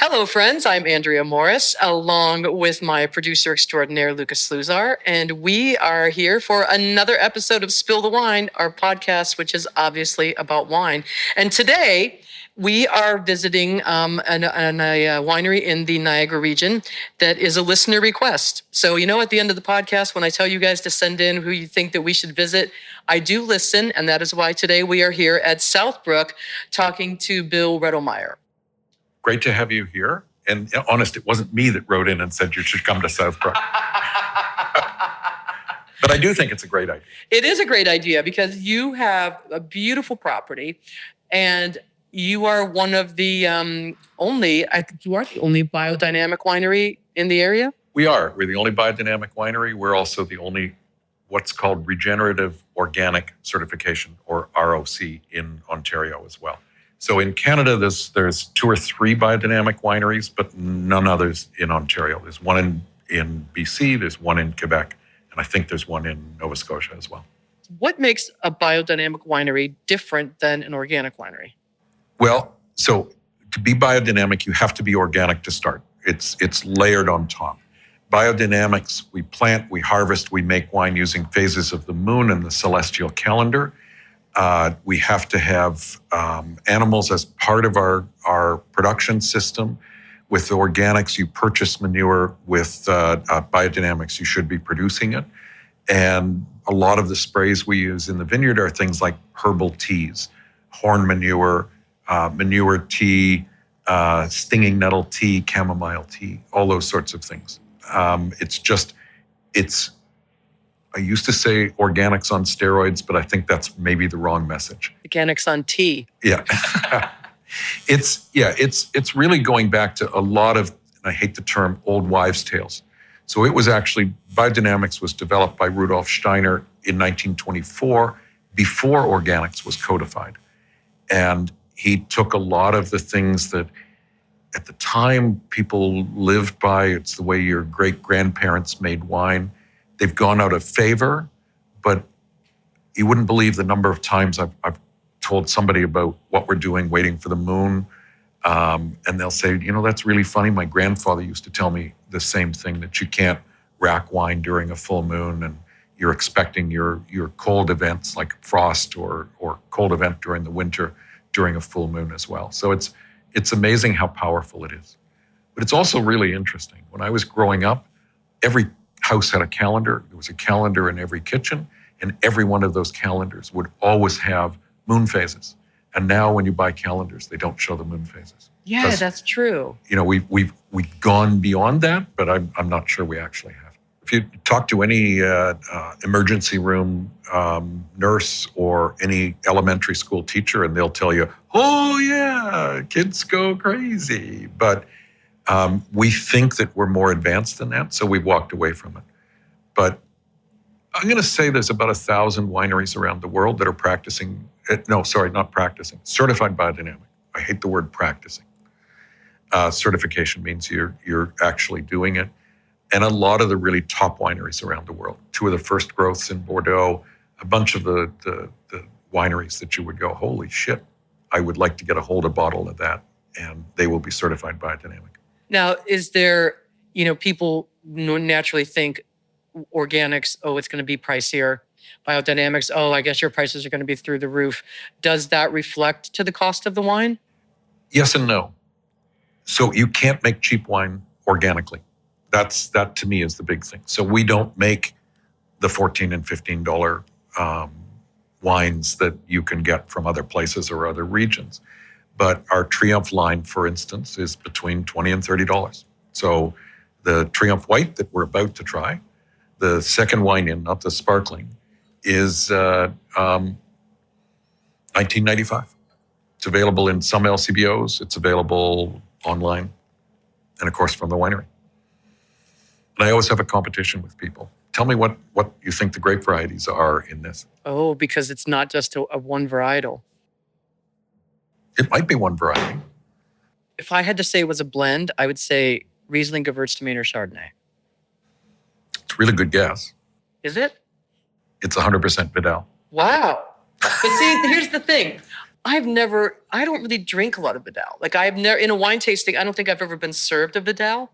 Hello, friends. I'm Andrea Morris, along with my producer extraordinaire, Lucas Sluzar, and we are here for another episode of Spill the Wine, our podcast, which is obviously about wine. And today, we are visiting a winery in the Niagara region that is a listener request. So, at the end of the podcast, when I tell you guys to send in who you think that we should visit, I do listen, and that is why today we are here at Southbrook talking to Bill Redelmeier. Great to have you here. And honest, it wasn't me that wrote in and said you should come to Southbrook. But I do think it's a great idea. It is a great idea because you have a beautiful property and you are one of the I think you are the only biodynamic winery in the area? We are. We're the only biodynamic winery. We're also the only what's called regenerative organic certification, or ROC, in Ontario as well. So in Canada, there's 2 or 3 biodynamic wineries, but none others in Ontario. There's one in BC, there's one in Quebec, and I think there's one in Nova Scotia as well. What makes a biodynamic winery different than an organic winery? Well, so to be biodynamic, you have to be organic to start. It's layered on top. Biodynamics, we plant, we harvest, we make wine using phases of the moon and the celestial calendar. We have to have animals as part of our production system. With the organics, you purchase manure. With biodynamics, you should be producing it. And a lot of the sprays we use in the vineyard are things like herbal teas, horn manure, manure tea, stinging nettle tea, chamomile tea, all those sorts of things. I used to say organics on steroids, but I think that's maybe the wrong message. Organics on tea. Yeah. It's really going back to a lot of, and I hate the term, old wives' tales. So it was actually, biodynamics was developed by Rudolf Steiner in 1924, before organics was codified. And he took a lot of the things that at the time people lived by. It's the way your great-grandparents made wine. They've gone out of favor, but you wouldn't believe the number of times I've told somebody about what we're doing, waiting for the moon, and they'll say, that's really funny. My grandfather used to tell me the same thing, that you can't rack wine during a full moon, and you're expecting your cold events like frost or cold event during the winter during a full moon as well. So it's amazing how powerful it is. But it's also really interesting. When I was growing up, every house had a calendar. There was a calendar in every kitchen, and every one of those calendars would always have moon phases. And now when you buy calendars, they don't show the moon phases. Yeah, that's true. We've gone beyond that, but I'm not sure we actually have. If you talk to any emergency room nurse or any elementary school teacher, and they'll tell you, oh yeah, kids go crazy. But we think that we're more advanced than that, so we've walked away from it. But I'm going to say there's about 1,000 wineries around the world that are certified biodynamic. I hate the word practicing. Certification means you're actually doing it. And a lot of the really top wineries around the world. 2 of the first growths in Bordeaux, a bunch of the wineries that you would go, holy shit, I would like to get a hold of a bottle of that, and they will be certified biodynamic. Now, is there, people naturally think organics, oh, it's going to be pricier. Biodynamics, oh, I guess your prices are going to be through the roof. Does that reflect to the cost of the wine? Yes and no. So you can't make cheap wine organically. That to me is the big thing. So we don't make the $14 and $15 wines that you can get from other places or other regions. But our Triumph line, for instance, is between $20 and $30. So the Triumph White that we're about to try, the second wine in, not the sparkling, is $19.95. It's available in some LCBOs. It's available online, and of course from the winery. And I always have a competition with people. Tell me what you think the grape varieties are in this. Oh, because it's not just a one varietal. It might be one variety. If I had to say it was a blend, I would say Riesling, Gewürztraminer, Chardonnay. It's a really good guess. Is it? It's 100% Vidal. Wow. But see, here's the thing. I don't really drink a lot of Vidal. Like I've never, in a wine tasting, I don't think I've ever been served a Vidal,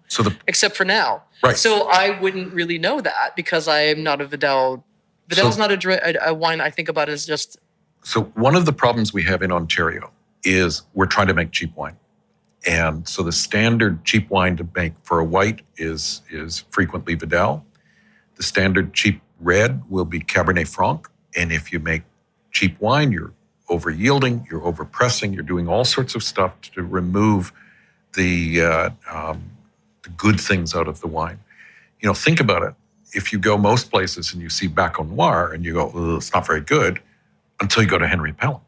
except for now. Right. So I wouldn't really know that because I am not a Vidal. Vidal's not a wine I think about as just. So one of the problems we have in Ontario is we're trying to make cheap wine. And so the standard cheap wine to make for a white is frequently Vidal. The standard cheap red will be Cabernet Franc. And if you make cheap wine, you're over yielding, you're over pressing, you're doing all sorts of stuff to remove the good things out of the wine. Think about it. If you go most places and you see Baco Noir and you go, it's not very good, until you go to Henry Pelham,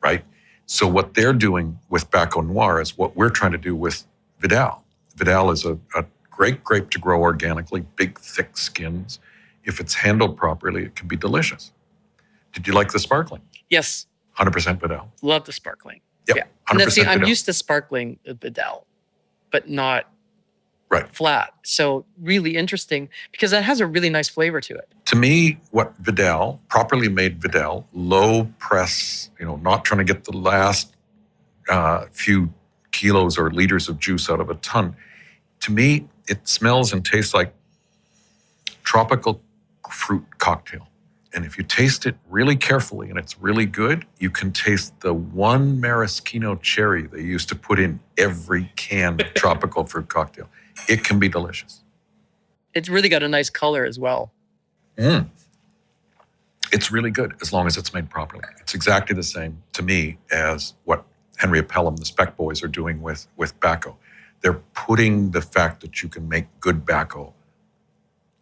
right? So what they're doing with Baco Noir is what we're trying to do with Vidal. Vidal is a great grape to grow organically, big, thick skins. If it's handled properly, it can be delicious. Did you like the sparkling? Yes. 100% Vidal. Love the sparkling. Yep, Yeah. 100% Vidal. I'm used to sparkling Vidal, but not flat. So really interesting because that has a really nice flavor to it. To me, what Vidal, properly made Vidal, low press, not trying to get the last few kilos or liters of juice out of a ton. To me, it smells and tastes like tropical fruit cocktail. And if you taste it really carefully and it's really good, you can taste the one maraschino cherry they used to put in every canned tropical fruit cocktail. It can be delicious. It's really got a nice color as well. It's really good as long as it's made properly. It's exactly the same to me as what Henry Pelham, the Spec Boys, are doing with Baco. They're putting the fact that you can make good Baco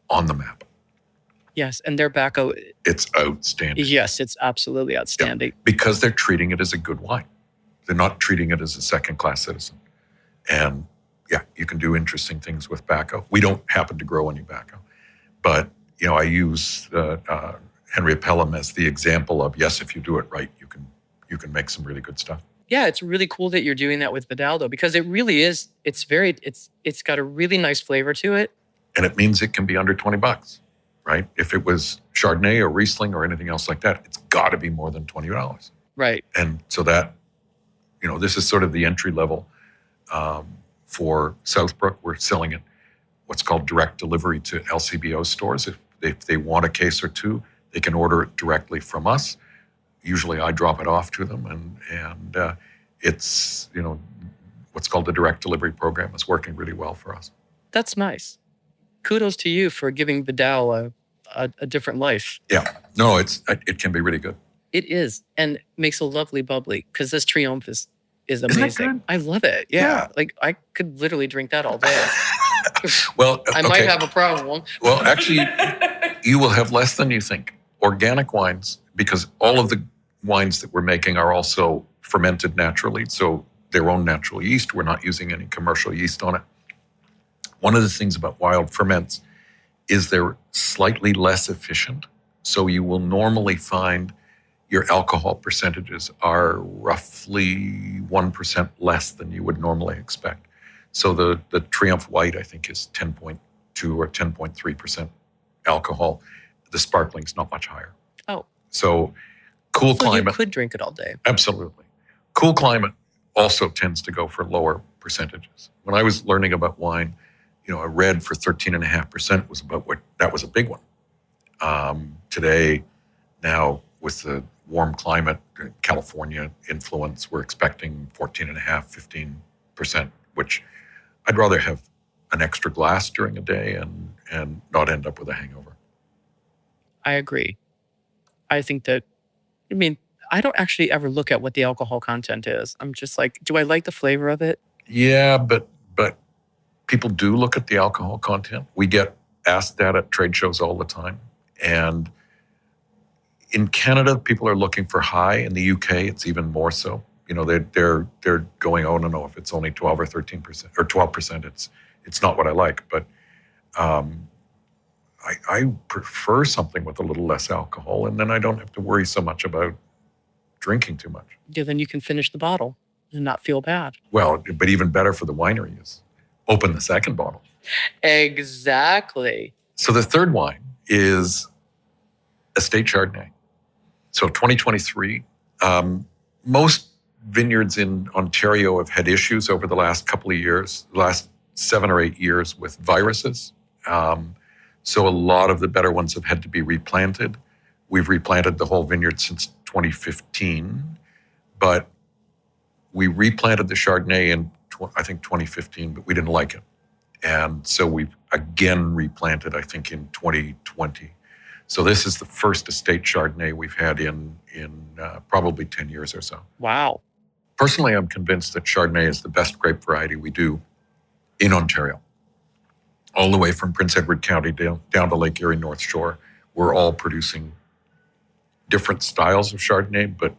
on the map. Yes, and their Baco. It's outstanding. Yes, it's absolutely outstanding. Yeah, because they're treating it as a good wine. They're not treating it as a second-class citizen. And yeah, you can do interesting things with Baco. We don't happen to grow any Baco. But, I use Henry Pelham as the example of, yes, if you do it right, you can make some really good stuff. Yeah, it's really cool that you're doing that with Vidal, though, because it really is, it's got a really nice flavor to it. And it means it can be under $20. Right? If it was Chardonnay or Riesling or anything else like that, it's got to be more than $20. Right. And so that, this is sort of the entry level for Southbrook. We're selling it what's called direct delivery to LCBO stores. If they want a case or two, they can order it directly from us. Usually I drop it off to them, and it's, what's called the direct delivery program is working really well for us. That's nice. Kudos to you for giving Vidal a different life. Yeah. No, it can be really good. It is, and makes a lovely bubbly, because this Triomphe is amazing. Isn't that good? I love it. Yeah. Like I could literally drink that all day. Well, I might have a problem. Well, actually, you will have less than you think. Organic wines, because all of the wines that we're making are also fermented naturally, so their own natural yeast. We're not using any commercial yeast on it. One of the things about wild ferments is they're slightly less efficient. So you will normally find your alcohol percentages are roughly 1% less than you would normally expect. So the Triumph White, I think, is 10.2 or 10.3% alcohol. The sparkling's not much higher. Oh. So cool climate. You could drink it all day. Absolutely. Cool climate also tends to go for lower percentages. When I was learning about wine, a red for 13.5% was a big one. Today, now with the warm climate, California influence, we're expecting 14.5, 15%, which I'd rather have an extra glass during a day and not end up with a hangover. I agree. I think that, I don't actually ever look at what the alcohol content is. I'm just like, do I like the flavor of it? Yeah, but people do look at the alcohol content. We get asked that at trade shows all the time. And in Canada, people are looking for high. In the UK, it's even more so. They're going, oh, no, if it's only 12 or 13% or 12%, it's not what I like. But I prefer something with a little less alcohol, and then I don't have to worry so much about drinking too much. Yeah, then you can finish the bottle and not feel bad. Well, but even better for the winery is open the second bottle. Exactly. So the third wine is Estate Chardonnay. So 2023, Most vineyards in Ontario have had issues over the last couple of years, the last 7 or 8 years with viruses. So a lot of the better ones have had to be replanted. We've replanted the whole vineyard since 2015, but we replanted the Chardonnay in, I think, 2015, but we didn't like it. And so we've again replanted, I think, in 2020. So this is the first estate Chardonnay we've had in probably 10 years or so. Wow. Personally, I'm convinced that Chardonnay is the best grape variety we do in Ontario. All the way from Prince Edward County down to Lake Erie North Shore, we're all producing different styles of Chardonnay, but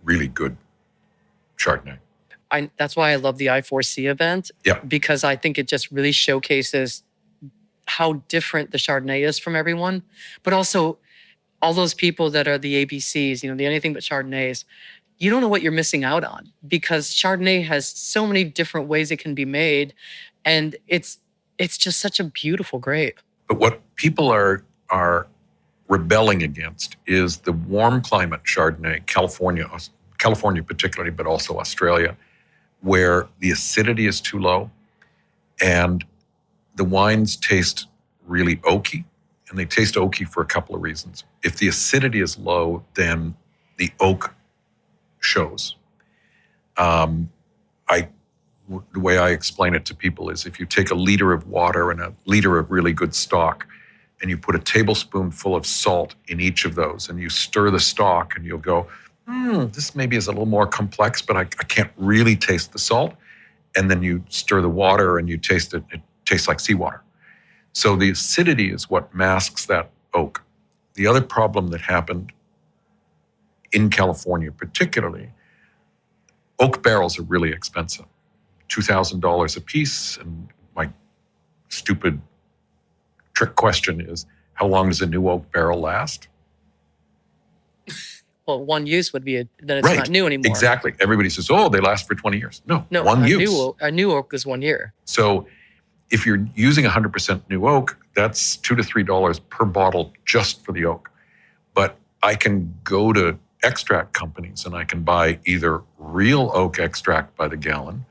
really good Chardonnay. That's why I love the I4C event. Yeah. Because I think it just really showcases how different the Chardonnay is from everyone, but also all those people that are the ABCs, the anything but Chardonnays, you don't know what you're missing out on, because Chardonnay has so many different ways it can be made, and it's just such a beautiful grape. But what people are rebelling against is the warm climate Chardonnay, California particularly, but also Australia, where the acidity is too low and the wines taste really oaky, and they taste oaky for a couple of reasons. If the acidity is low, then the oak shows. The way I explain it to people is, if you take a liter of water and a liter of really good stock, and you put a tablespoonful of salt in each of those, and you stir the stock, and you'll go, this maybe is a little more complex, but I can't really taste the salt. And then you stir the water and you taste it. It tastes like seawater. So the acidity is what masks that oak. The other problem that happened in California particularly, oak barrels are really expensive, $2,000 a piece. And my stupid trick question is, how long does a new oak barrel last? Well, one use would be that it's Right. not new anymore. Exactly. Everybody says, they last for 20 years. No, No, one use. A new oak is 1 year. So if you're using 100% new oak, that's $2 to $3 per bottle just for the oak. But I can go to extract companies and I can buy either real oak extract by the gallon,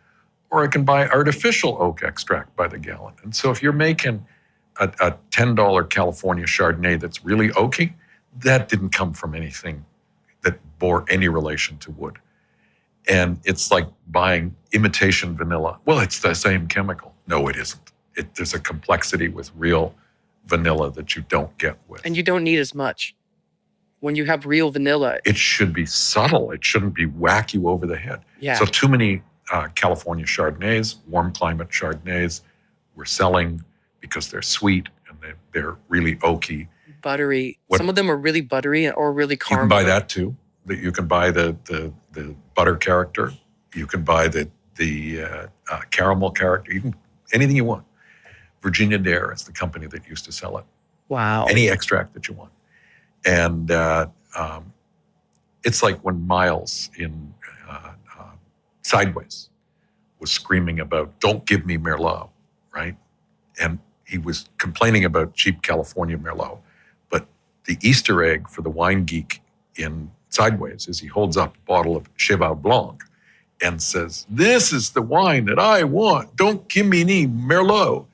or I can buy artificial oak extract by the gallon. And so if you're making a $10 California Chardonnay that's really oaky, that didn't come from anything that bore any relation to wood. And it's like buying imitation vanilla. Well, it's the same chemical. No, it isn't. There's a complexity with real vanilla that you don't get with. And you don't need as much. When you have real vanilla, It should be subtle. It shouldn't be whack you over the head. Yeah. So too many California Chardonnays, warm climate Chardonnays, we're selling because they're sweet and they're really oaky. Buttery. Some of them are really buttery or really You caramel. can buy that too. You can buy the butter character. You can buy the caramel character. You can anything you want. Virginia Dare is the company that used to sell it. Wow. Any extract that you want. And it's like when Miles in Sideways was screaming about, "Don't give me Merlot," right? And he was complaining about cheap California Merlot. But the Easter egg for the wine geek in Sideways is he holds up a bottle of Cheval Blanc and says, "This is the wine that I want. Don't give me any Merlot."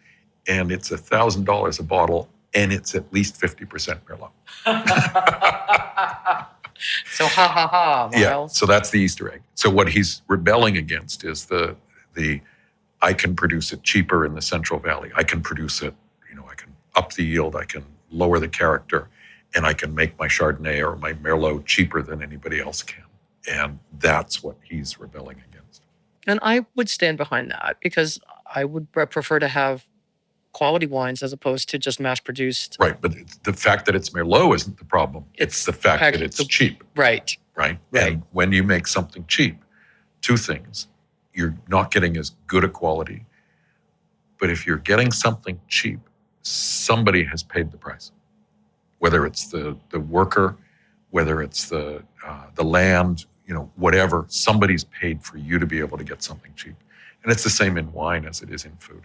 And it's $1,000 a bottle, and it's at least 50% Merlot. So ha, Miles. Yeah, so that's the Easter egg. So what he's rebelling against is the I can produce it cheaper in the Central Valley. I can produce it, I can up the yield, I can lower the character, and I can make my Chardonnay or my Merlot cheaper than anybody else can. And that's what he's rebelling against. And I would stand behind that, because I would prefer to have quality wines as opposed to just mass-produced. Right, but the fact that it's Merlot isn't the problem. It's the fact that it's cheap. Right. Right? Right. And when you make something cheap, two things. You're not getting as good a quality. But if you're getting something cheap, somebody has paid the price. Whether it's the worker, whether it's the land, whatever, somebody's paid for you to be able to get something cheap. And it's the same in wine as it is in food.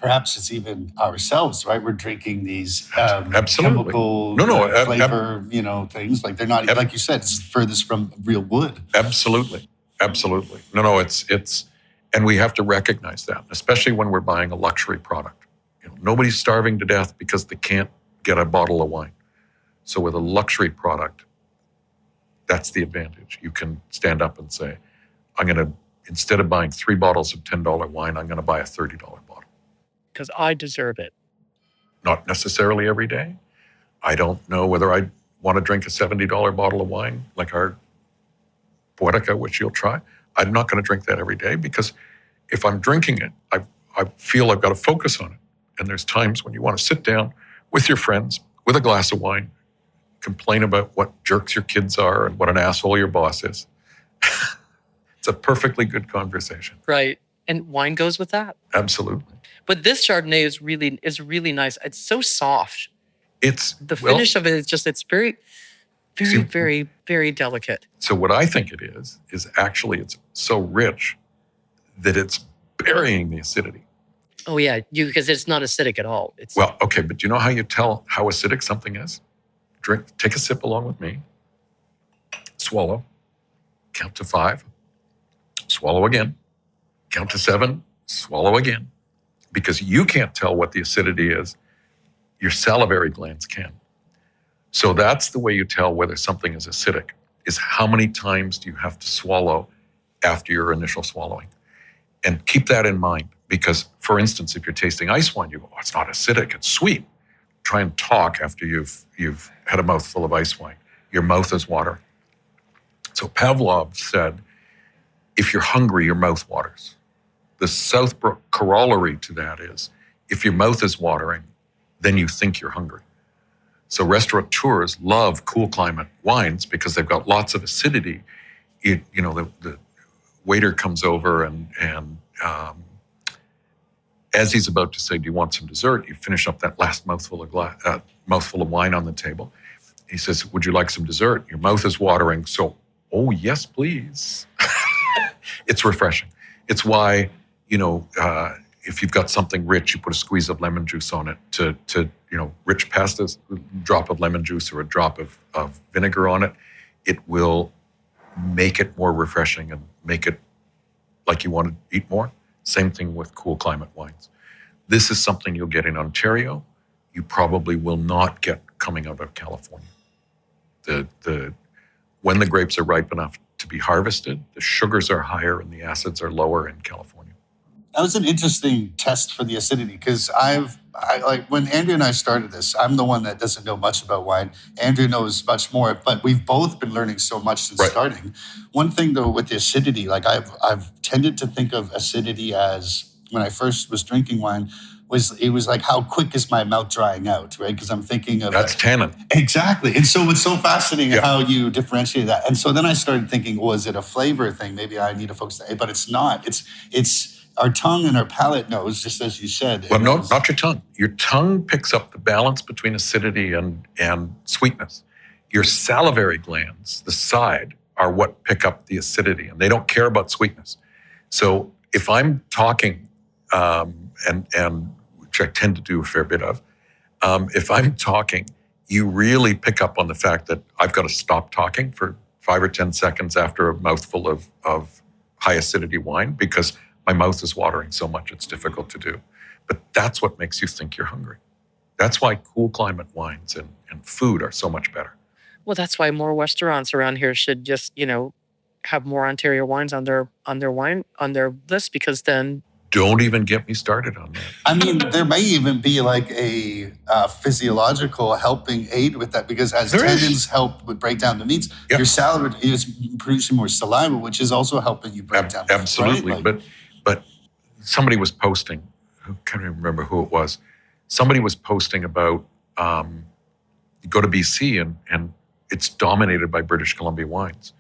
perhaps it's even ourselves, right? We're drinking these Absolutely. chemical flavor, things like they're not, like you said, it's furthest from real wood. Absolutely. No, it's, and we have to recognize that, especially when we're buying a luxury product. Nobody's starving to death because they can't get a bottle of wine. So with a luxury product, that's the advantage. You can stand up and say, instead of buying 3 bottles of $10 wine, I'm going to buy a $30 bottle. Because I deserve it. Not necessarily every day. I don't know whether I want to drink a $70 bottle of wine like our Poetica, which you'll try. I'm not going to drink that every day because if I'm drinking it, I feel I've got to focus on it. And there's times when you want to sit down with your friends with a glass of wine, complain about what jerks your kids are and what an asshole your boss is. It's a perfectly good conversation. Right. And wine goes with that. Absolutely. But this Chardonnay is really nice. It's so soft. The finish of it is just, it's very, very, very delicate. So what I think it is actually it's so rich that it's burying the acidity. Oh yeah, because it's not acidic at all. Okay, but do you know how you tell how acidic something is? Take a sip along with me. Swallow. Count to 5. Swallow again. Count to 7. Swallow again. Because you can't tell what the acidity is. Your salivary glands can. So that's the way you tell whether something is acidic, is how many times do you have to swallow after your initial swallowing. And keep that in mind because, for instance, if you're tasting ice wine, you go, it's not acidic, it's sweet. Try and talk after you've had a mouthful of ice wine. Your mouth is watering. So Pavlov said, if you're hungry, your mouth waters. The Southbrook corollary to that is, if your mouth is watering, then you think you're hungry. So restaurateurs love cool climate wines because they've got lots of acidity. The waiter comes over and as he's about to say, do you want some dessert? You finish up that last mouthful of wine on the table. He says, would you like some dessert? Your mouth is watering. So, oh, yes, please. It's refreshing. It's why, if you've got something rich, you put a squeeze of lemon juice on it to rich pastas, a drop of lemon juice or a drop of vinegar on it. It will make it more refreshing and make it like you want to eat more. Same thing with cool climate wines. This is something you'll get in Ontario. You probably will not get coming out of California. When the grapes are ripe enough to be harvested, the sugars are higher and the acids are lower in California. That was an interesting test for the acidity because when Andrew and I started this, I'm the one that doesn't know much about wine. Andrew knows much more, but we've both been learning so much since starting. One thing though with the acidity, I've tended to think of acidity as, when I first was drinking wine, it was like, how quick is my mouth drying out, right? Because I'm thinking of... That's tannin. Exactly. And so it's so fascinating how you differentiate that. And so then I started thinking, is it a flavor thing? Maybe I need to focus on it, but it's not. It's our tongue and our palate knows, just as you said. Well, no, not your tongue. Your tongue picks up the balance between acidity and sweetness. Your salivary glands, the side, are what pick up the acidity, and they don't care about sweetness. So if I'm talking, and which I tend to do a fair bit of, if I'm talking, you really pick up on the fact that I've got to stop talking for 5 or 10 seconds after a mouthful of high acidity wine because my mouth is watering so much it's difficult to do. But that's what makes you think you're hungry. That's why cool climate wines and food are so much better. Well, that's why more restaurants around here should just, have more Ontario wines on their list because then... Don't even get me started on that. I mean, there may even be like a physiological helping aid with that because as tannins help with break down the meats, your salivary is producing more saliva, which is also helping you break down. Absolutely, right? But somebody was posting. I can't even remember who it was. Somebody was posting about you go to BC and it's dominated by British Columbia wines,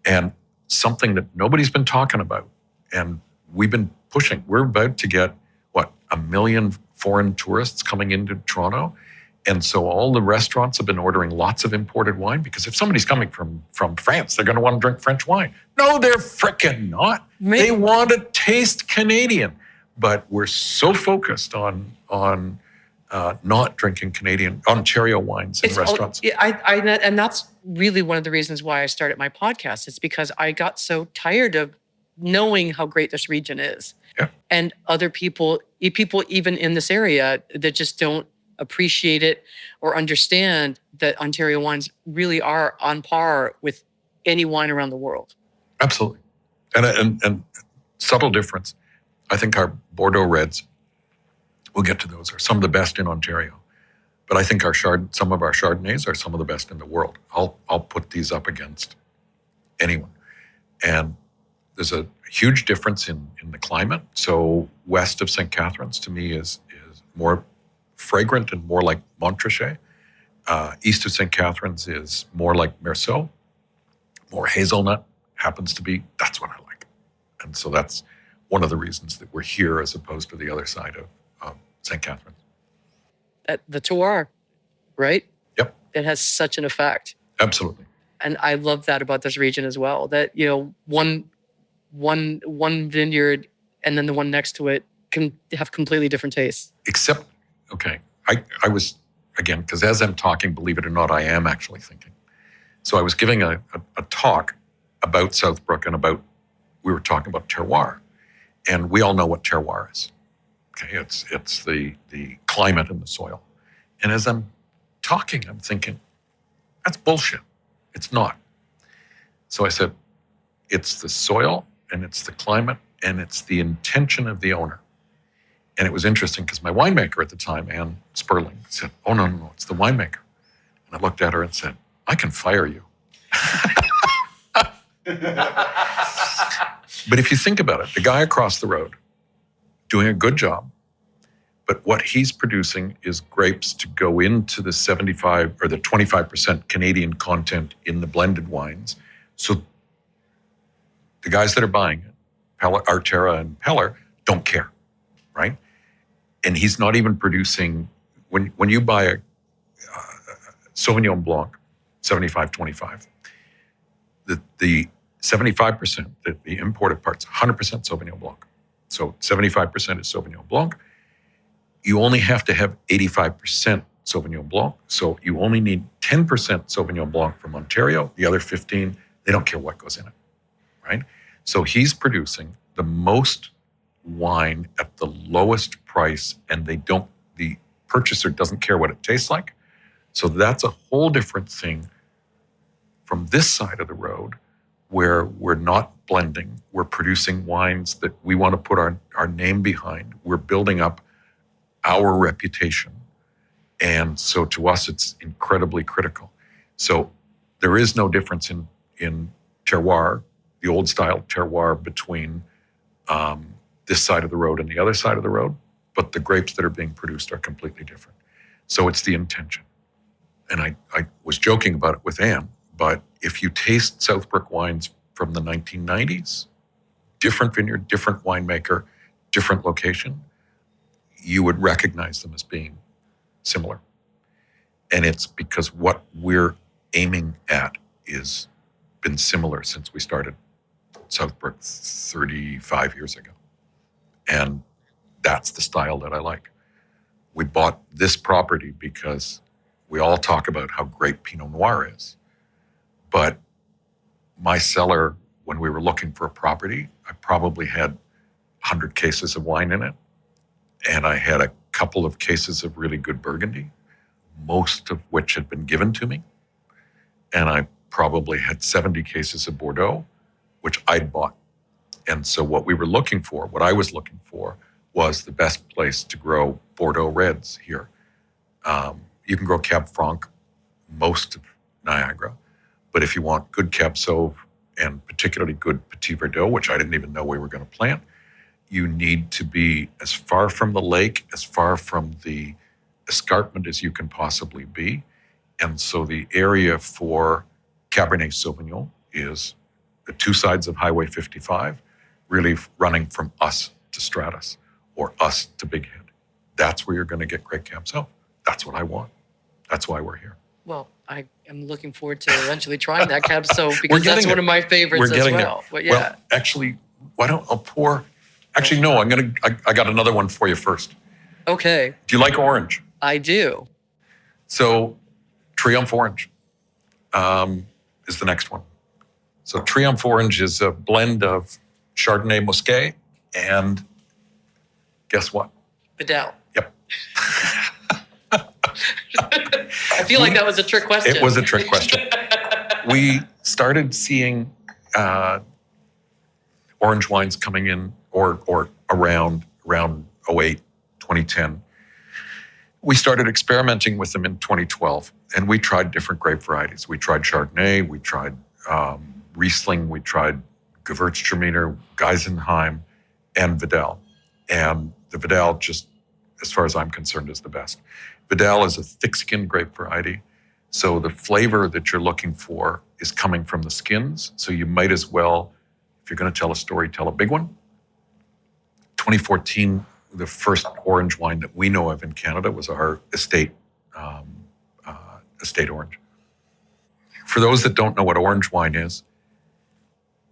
and something that nobody's been talking about, and we've been pushing. We're about to get, 1 million foreign tourists coming into Toronto. And so all the restaurants have been ordering lots of imported wine because if somebody's coming from France, they're going to want to drink French wine. No, they're frickin' not. They want to taste Canadian. but we're so focused on not drinking Canadian Ontario wines in restaurants. And that's really one of the reasons why I started my podcast. It's because I got so tired of knowing how great this region is. Yeah. And other people even in this area that just don't appreciate it or understand that Ontario wines really are on par with any wine around the world. Absolutely. And subtle difference. I think our Bordeaux Reds, we'll get to those, are some of the best in Ontario. But I think some of our Chardonnays are some of the best in the world. I'll put these up against anyone. And there's a huge difference in the climate. So west of St. Catharines, to me, is more fragrant and more like Montrachet. East of St. Catharines is more like Merceau, more hazelnut happens to be. That's what I like. And so that's one of the reasons that we're here as opposed to the other side of St. Catharines. The terroir, right? Yep. It has such an effect. Absolutely. And I love that about this region as well, that, one vineyard and then the one next to it can have completely different tastes. Except, okay, I was, again, because as I'm talking, believe it or not, I am actually thinking. So I was giving a talk about Southbrook and we were talking about terroir. And we all know what terroir is. Okay, it's the climate and the soil. And as I'm talking, I'm thinking, that's bullshit. It's not. So I said, it's the soil and it's the climate and it's the intention of the owner. And it was interesting because my winemaker at the time, Anne Sperling, said, oh, no, it's the winemaker. And I looked at her and said, I can fire you. But if you think about it, the guy across the road doing a good job, but what he's producing is grapes to go into the 75 or the 25% Canadian content in the blended wines. So the guys that are buying it, Arterra and Peller, don't care, right? And he's not even producing, when you buy a Sauvignon Blanc, 75-25, the 75%, the imported part's 100% Sauvignon Blanc. So 75% is Sauvignon Blanc. You only have to have 85% Sauvignon Blanc. So you only need 10% Sauvignon Blanc from Ontario. The other 15, they don't care what goes in it, right? So he's producing the most wine at the lowest price, and the purchaser doesn't care what it tastes like. So that's a whole different thing from this side of the road, where we're not blending, we're producing wines that we want to put our name behind. We're building up our reputation. And so to us, it's incredibly critical. So there is no difference in terroir, the old style terroir between this side of the road and the other side of the road, but the grapes that are being produced are completely different. So it's the intention. And I was joking about it with Anne, but if you taste Southbrook wines from the 1990s, different vineyard, different winemaker, different location, you would recognize them as being similar. And it's because what we're aiming at is been similar since we started Southbrook 35 years ago. And that's the style that I like. We bought this property because we all talk about how great Pinot Noir is. But my cellar, when we were looking for a property, I probably had 100 cases of wine in it. And I had a couple of cases of really good Burgundy, most of which had been given to me. And I probably had 70 cases of Bordeaux, which I'd bought. And so what I was looking for, was the best place to grow Bordeaux Reds here. You can grow Cab Franc most of Niagara, but if you want good Cab Sauv and particularly good Petit Verdot, which I didn't even know we were going to plant, you need to be as far from the lake, as far from the escarpment as you can possibly be. And so the area for Cabernet Sauvignon is the two sides of Highway 55, really running from us to Stratus or us to Big Head. That's where you're going to get great Cab Sauv. That's what I want. That's why we're here. Well, I am looking forward to eventually trying that Cab Sauv because that's one of my favorites as well. But yeah. Well, actually, why don't I'll pour Actually, no, I got another one for you first. Okay, Do you like orange? I do. So Triumph Orange is the next one. So Triumph Orange is a blend of Chardonnay Muscat and guess what? Vidal. Yep. I feel like that was a trick question. It was a trick question. We started seeing orange wines coming in or around 08, 2010. We started experimenting with them in 2012, and we tried different grape varieties. We tried Chardonnay, we tried Riesling, we tried Gewürztraminer, Geisenheim, and Vidal. And the Vidal, just as far as I'm concerned, is the best. Vidal is a thick-skinned grape variety, so the flavor that you're looking for is coming from the skins. So you might as well, if you're going to tell a story, tell a big one. 2014, the first orange wine that we know of in Canada was our estate orange. For those that don't know what orange wine is,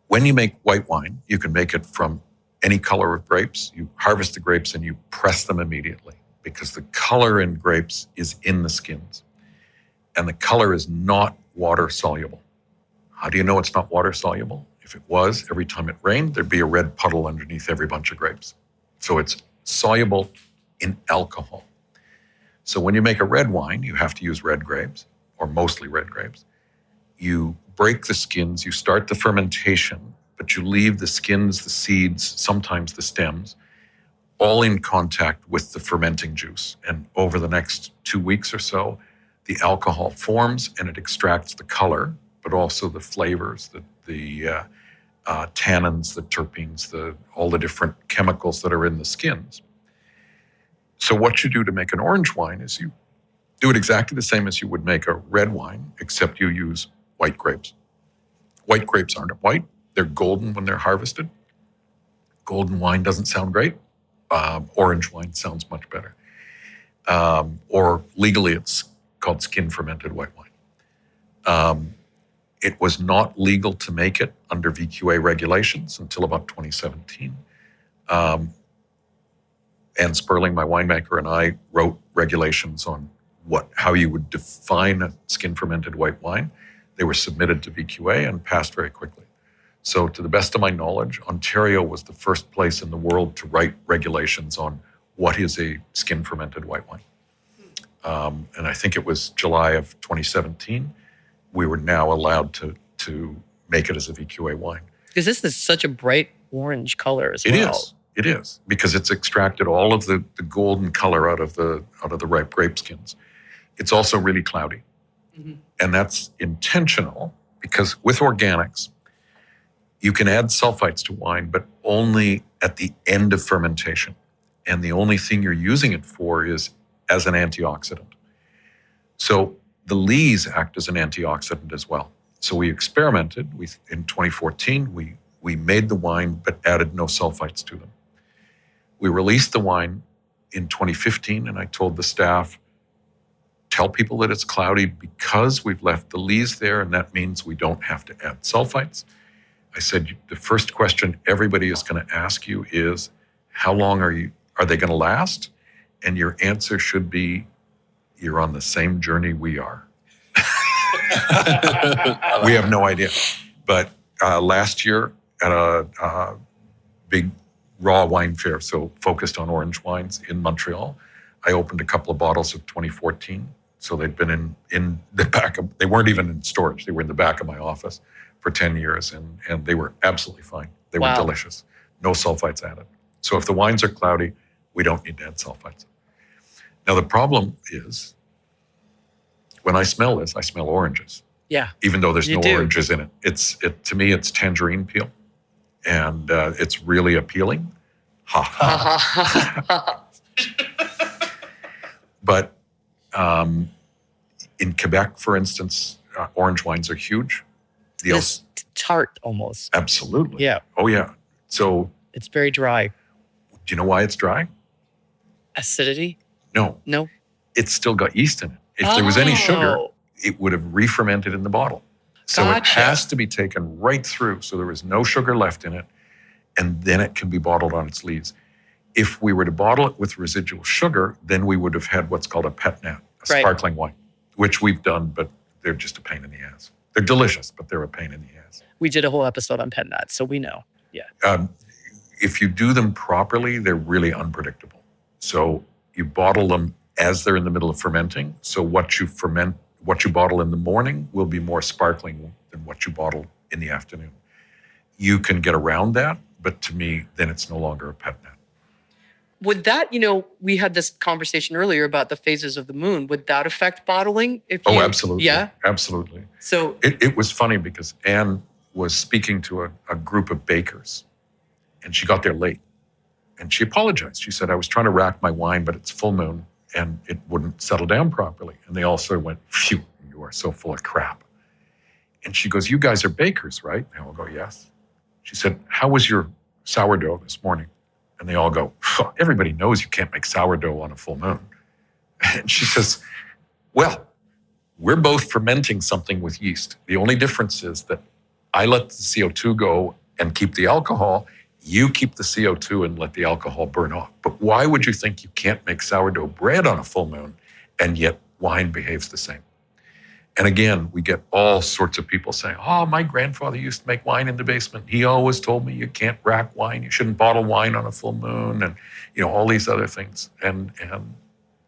when you make white wine, you can make it from any color of grapes. You harvest the grapes and you press them immediately because the color in grapes is in the skins. And the color is not water soluble. How do you know it's not water soluble? If it was, every time it rained, there'd be a red puddle underneath every bunch of grapes. So it's soluble in alcohol. So when you make a red wine, you have to use red grapes, or mostly red grapes. You break the skins, you start the fermentation, but you leave the skins, the seeds, sometimes the stems, all in contact with the fermenting juice. And over the next 2 weeks or so, the alcohol forms and it extracts the color, but also the flavors, the tannins, the terpenes, all the different chemicals that are in the skins. So what you do to make an orange wine is you do it exactly the same as you would make a red wine, except you use white grapes. White grapes aren't white. They're golden when they're harvested. Golden wine doesn't sound great. Orange wine sounds much better. Or legally, it's called skin-fermented white wine. It was not legal to make it under VQA regulations until about 2017. And Sperling, my winemaker, and I wrote regulations on how you would define a skin-fermented white wine. They were submitted to VQA and passed very quickly. So to the best of my knowledge, Ontario was the first place in the world to write regulations on what is a skin-fermented white wine. And I think it was July of 2017, we were now allowed to make it as a VQA wine. Because this is such a bright orange color as well. It is, because it's extracted all of the golden color out of the ripe grape skins. It's also really cloudy. Mm-hmm. And that's intentional because with organics, you can add sulfites to wine, but only at the end of fermentation. And the only thing you're using it for is as an antioxidant. So the lees act as an antioxidant as well. So we experimented. In 2014, we made the wine, but added no sulfites to them. We released the wine in 2015, and I told the staff, tell people that it's cloudy because we've left the lees there, and that means we don't have to add sulfites. I said, the first question everybody is going to ask you is, how long are they going to last? And your answer should be, you're on the same journey we are. We have no idea. But last year at a big raw wine fair, so focused on orange wines in Montreal, I opened a couple of bottles of 2014. So they'd been in the back of, they weren't even in storage. They were in the back of my office for 10 years and they were absolutely fine. They were delicious. No sulfites added. So if the wines are cloudy, we don't need to add sulfites. Now the problem is, when I smell this, I smell oranges. Yeah. Even though there's no oranges in it. To me, it's tangerine peel. And it's really appealing. Ha ha. But in Quebec, for instance, orange wines are huge. It's tart almost. Absolutely. Yeah. Oh, yeah. So it's very dry. Do you know why it's dry? Acidity? No. It's still got yeast in it. If there was any sugar, it would have re-fermented in the bottle. So It has to be taken right through. So there is no sugar left in it. and then it can be bottled on its lees. If we were to bottle it with residual sugar, then we would have had what's called a pet nat, a Right. sparkling wine, which we've done, but they're just a pain in the ass. They're delicious, but they're a pain in the ass. We did a whole episode on pet nuts, so we know. If you do them properly, they're really unpredictable. So you bottle them as they're in the middle of fermenting. So what you bottle in the morning will be more sparkling than what you bottle in the afternoon. You can get around that, but to me, then it's no longer a pet nat. Would that, we had this conversation earlier about the phases of the moon. Would that affect bottling? Oh, absolutely. Yeah. Absolutely. So It was funny because Anne was speaking to a group of bakers, and she got there late. And she apologized. She said, I was trying to rack my wine, but it's full moon, and it wouldn't settle down properly. And they all sort of went, phew, you are so full of crap. And she goes, you guys are bakers, right? And I'll go, yes. She said, how was your sourdough this morning? And they all go, everybody knows you can't make sourdough on a full moon. And she says, well, we're both fermenting something with yeast. The only difference is that I let the CO2 go and keep the alcohol. You keep the CO2 and let the alcohol burn off. But why would you think you can't make sourdough bread on a full moon and yet wine behaves the same? And again, we get all sorts of people saying, oh, my grandfather used to make wine in the basement. He always told me you can't rack wine. You shouldn't bottle wine on a full moon, and all these other things. And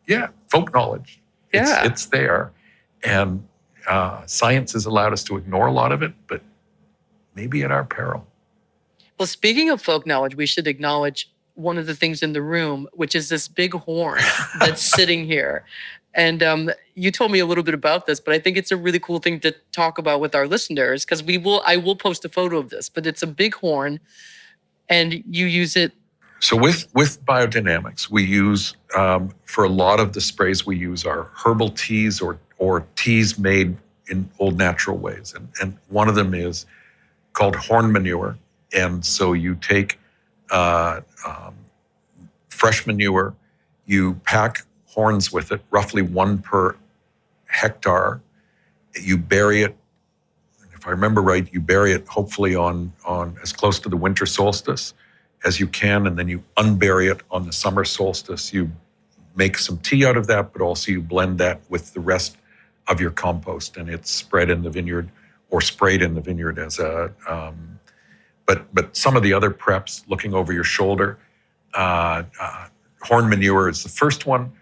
yeah, folk knowledge. Yeah. It's there. And science has allowed us to ignore a lot of it, but maybe at our peril. Well, speaking of folk knowledge, we should acknowledge one of the things in the room, which is this big horn that's sitting here. And you told me a little bit about this, but I think it's a really cool thing to talk about with our listeners, because I will post a photo of this, but it's a big horn and you use it. So with biodynamics, we use, for a lot of the sprays, we use our herbal teas or teas made in old natural ways. And one of them is called horn manure. And so you take fresh manure, you pack horns with it, roughly 1 per hectare. You bury it, if I remember right, you bury it hopefully on as close to the winter solstice as you can, and then you unbury it on the summer solstice. You make some tea out of that, but also you blend that with the rest of your compost, and it's spread in the vineyard or sprayed in the vineyard as a, but some of the other preps, looking over your shoulder, horn manure is the first one,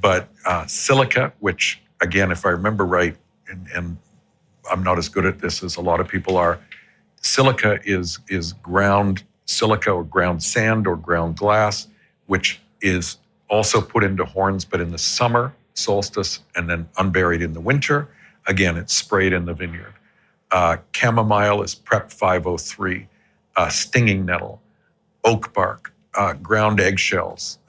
but silica, which again, if I remember right, and I'm not as good at this as a lot of people are, silica is ground silica or ground sand or ground glass, which is also put into horns, but in the summer solstice and then unburied in the winter. Again, it's sprayed in the vineyard. Chamomile is Prep 503, stinging nettle, oak bark, ground eggshells.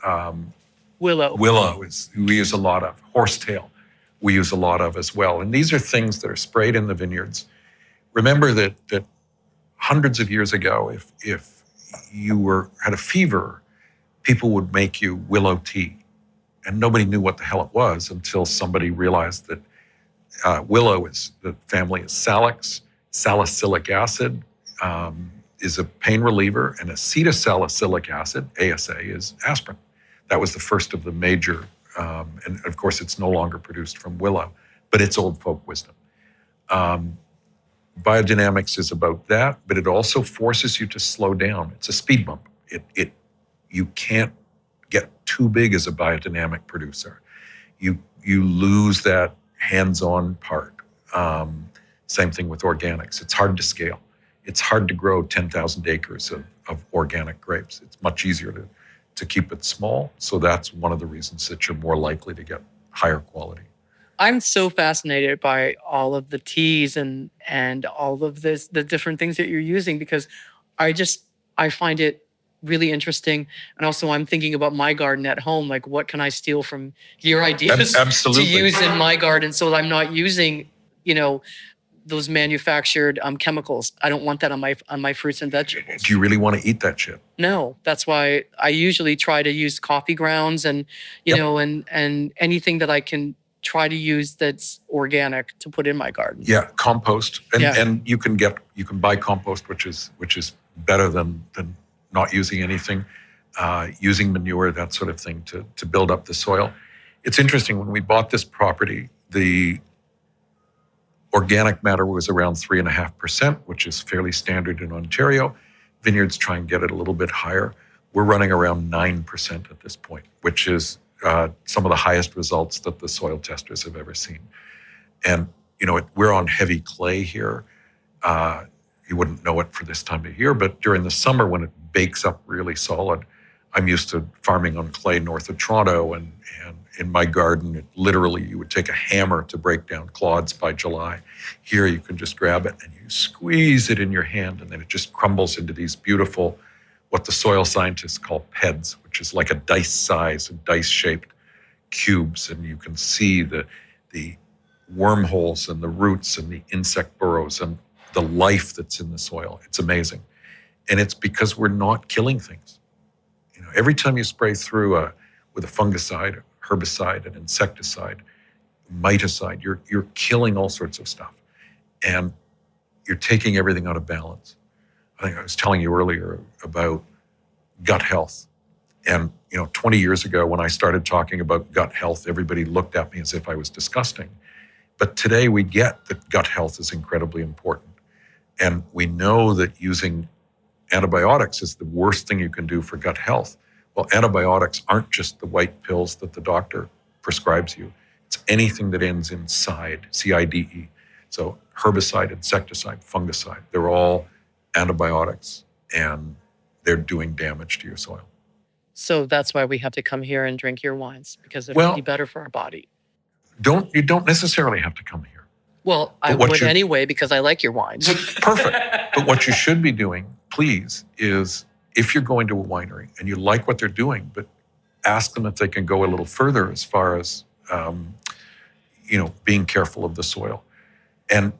Willow. We use a lot of. Horsetail we use a lot of as well. And these are things that are sprayed in the vineyards. Remember that hundreds of years ago, if you had a fever, people would make you willow tea. And nobody knew what the hell it was until somebody realized that willow the family is salix. Salicylic acid is a pain reliever, and acetylsalicylic acid, ASA, is aspirin. That was the first of the major, and of course it's no longer produced from willow, but it's old folk wisdom. Biodynamics is about that, but it also forces you to slow down. It's a speed bump. You can't get too big as a biodynamic producer. You lose that hands-on part. Same thing with organics. It's hard to scale. It's hard to grow 10,000 acres of organic grapes. It's much easier to keep it small. So that's one of the reasons that you're more likely to get higher quality. I'm so fascinated by all of the teas and all of the different things that you're using, because I find it really interesting. And also I'm thinking about my garden at home, like what can I steal from your ideas Absolutely. to use in my garden so I'm not using, those manufactured chemicals. I don't want that on my fruits and vegetables. Do you really want to eat that shit? No, that's why I usually try to use coffee grounds and, and anything that I can try to use that's organic to put in my garden. Yeah, compost. And you can buy compost, which is better than not using anything, using manure, that sort of thing to build up the soil. It's interesting, when we bought this property, the organic matter was around 3.5%, which is fairly standard in Ontario. Vineyards try and get it a little bit higher. We're running around 9% at this point, which is some of the highest results that the soil testers have ever seen. And, we're on heavy clay here. You wouldn't know it for this time of year, but during the summer when it bakes up really solid, I'm used to farming on clay north of Toronto, and in my garden, literally you would take a hammer to break down clods by July. Here you can just grab it and you squeeze it in your hand, and then it just crumbles into these beautiful, what the soil scientists call PEDs, which is like a dice size and dice-shaped cubes, and you can see the wormholes and the roots and the insect burrows and the life that's in the soil. It's amazing. And it's because we're not killing things. Every time you spray through with a fungicide, herbicide, an insecticide, miticide, you're killing all sorts of stuff. And you're taking everything out of balance. I think I was telling you earlier about gut health. And 20 years ago when I started talking about gut health, everybody looked at me as if I was disgusting. But today we get that gut health is incredibly important. And we know that using antibiotics is the worst thing you can do for gut health. Well, antibiotics aren't just the white pills that the doctor prescribes you. It's anything that ends in side, C-I-D-E. So herbicide, insecticide, fungicide, they're all antibiotics, and they're doing damage to your soil. So that's why we have to come here and drink your wines, because it'll be better for our body. You don't necessarily have to come here. Well, I would anyway, because I like your wines. Perfect. But what you should be doing, please, is if you're going to a winery and you like what they're doing, but ask them if they can go a little further as far as, being careful of the soil. And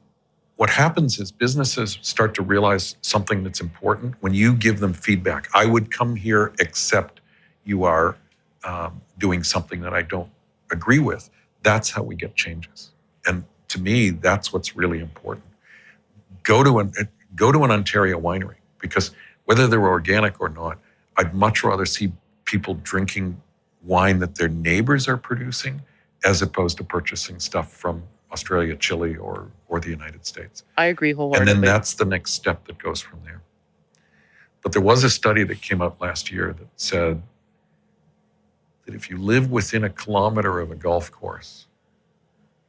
what happens is businesses start to realize something that's important when you give them feedback. I would come here except you are doing something that I don't agree with. That's how we get changes. And to me, that's what's really important. Go to an Ontario winery, because whether they're organic or not, I'd much rather see people drinking wine that their neighbors are producing as opposed to purchasing stuff from Australia, Chile, or the United States. I agree wholeheartedly. And then that's the next step that goes from there. But there was a study that came out last year that said that if you live within a kilometer of a golf course,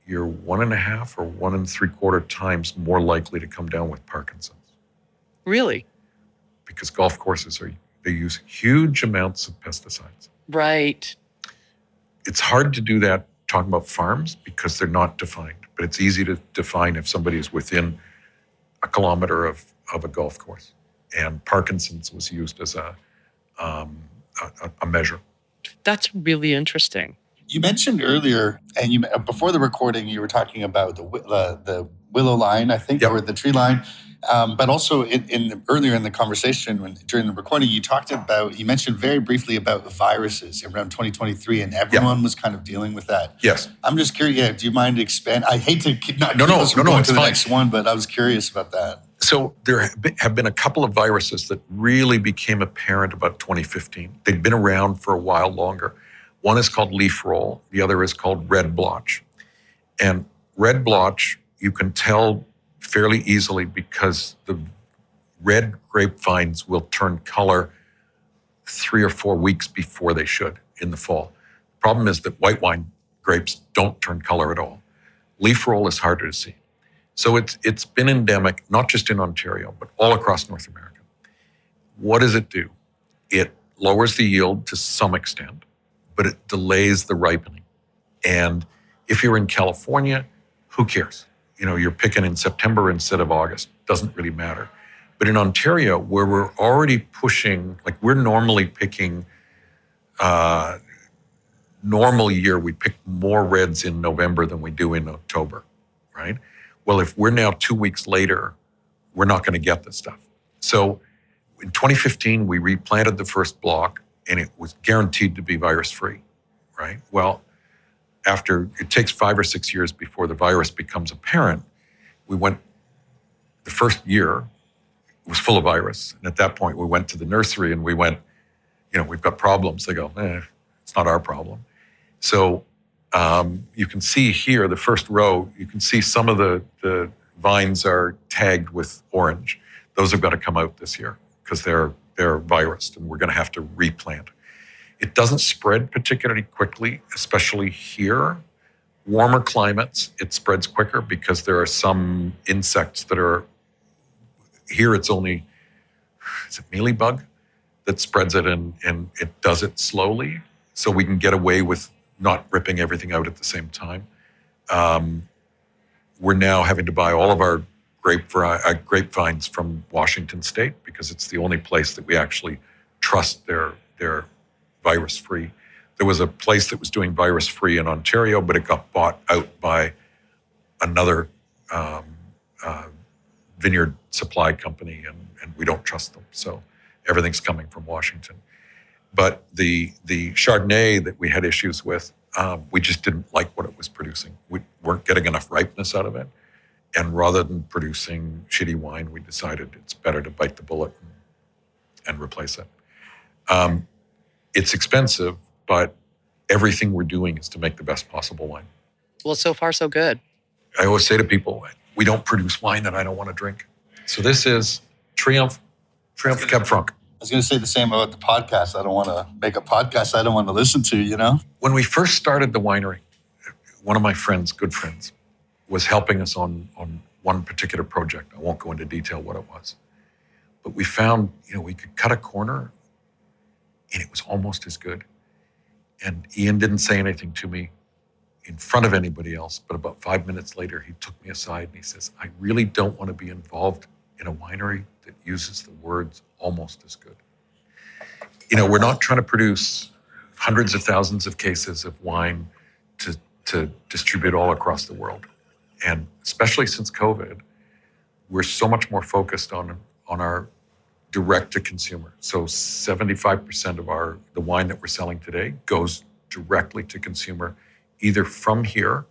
you're 1.5 or 1 3/4 times more likely to come down with Parkinson's. Really? Because golf courses they use huge amounts of pesticides. Right. It's hard to do that talking about farms because they're not defined, but it's easy to define if somebody is within a kilometer of a golf course. And Parkinson's was used as a measure. That's really interesting. You mentioned earlier, and before the recording, you were talking about the willow line, I think, or the tree line. But also earlier in the conversation, during the recording, you mentioned very briefly about viruses around 2023, and everyone was kind of dealing with that. Yes. I'm just curious. Yeah, do you mind to expand? I hate to keep going to the next one, but I was curious about that. So there have been a couple of viruses that really became apparent about 2015. They'd been around for a while longer. One is called leaf roll. The other is called red blotch. And red blotch, you can tell fairly easily because the red grapevines will turn color 3 or 4 weeks before they should in the fall. The problem is that white wine grapes don't turn color at all. Leaf roll is harder to see. So it's been endemic, not just in Ontario, but all across North America. What does it do? It lowers the yield to some extent, but it delays the ripening. And if you're in California, who cares? You're picking in September instead of August. Doesn't really matter. But in Ontario, where we're already pushing, like we're normally picking, normal year, we pick more reds in November than we do in October, right? Well, if we're now 2 weeks later, we're not going to get this stuff. So in 2015, we replanted the first block and it was guaranteed to be virus-free, right? Well, it takes 5 or 6 years before the virus becomes apparent. The first year was full of virus. And at that point, we went to the nursery and we went, we've got problems. They go, it's not our problem. So you can see here, the first row, you can see some of the vines are tagged with orange. Those have got to come out this year because they're virused and we're going to have to replant. It doesn't spread particularly quickly, especially here. Warmer climates, it spreads quicker because there are some insects that are, here it's only, is it mealybug that spreads it and it does it slowly so we can get away with not ripping everything out at the same time. We're now having to buy all of our grapevines from Washington State because it's the only place that we actually trust they're virus-free. There was a place that was doing virus-free in Ontario, but it got bought out by another vineyard supply company, and we don't trust them. So everything's coming from Washington. But the Chardonnay that we had issues with, we just didn't like what it was producing. We weren't getting enough ripeness out of it. And rather than producing shitty wine, we decided it's better to bite the bullet and replace it. It's expensive, but everything we're doing is to make the best possible wine. Well, so far, so good. I always say to people, we don't produce wine that I don't want to drink. So this is Triumph Cab Franc. I was going to say the same about the podcast. I don't want to make a podcast I don't want to listen to, When we first started the winery, one of my friends, good friends, was helping us on one particular project. I won't go into detail what it was. But we found, we could cut a corner and it was almost as good. And Ian didn't say anything to me in front of anybody else, but about 5 minutes later, he took me aside and he says, I really don't want to be involved in a winery that uses the words almost as good. We're not trying to produce hundreds of thousands of cases of wine to distribute all across the world. And especially since COVID, we're so much more focused on our direct to consumer. So 75% of the wine that we're selling today goes directly to consumer, either from here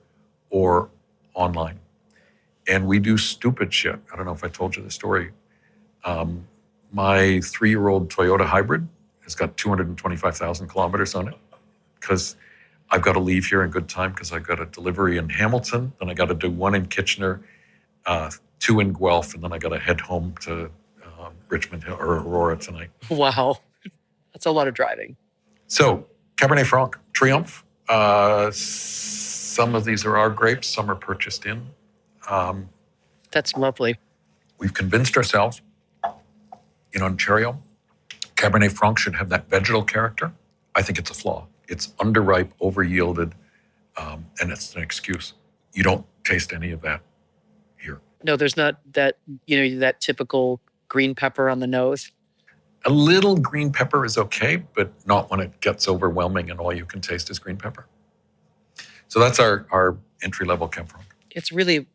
or online. And we do stupid shit. I don't know if I told you the story. My 3-year-old Toyota hybrid has got 225,000 kilometers on it because I've got to leave here in good time because I've got a delivery in Hamilton, then I got to do one in Kitchener, 2 in Guelph, and then I got to head home to Richmond Hill or Aurora tonight. Wow. That's a lot of driving. So Cabernet Franc, Triumph. Some of these are our grapes, some are purchased in. That's lovely. We've convinced ourselves in Ontario, Cabernet Franc should have that vegetal character. I think it's a flaw. It's underripe, over-yielded, and it's an excuse. You don't taste any of that here. No, there's not that, that typical green pepper on the nose. A little green pepper is okay, but not when it gets overwhelming and all you can taste is green pepper. So that's our entry-level Cab Franc. It's really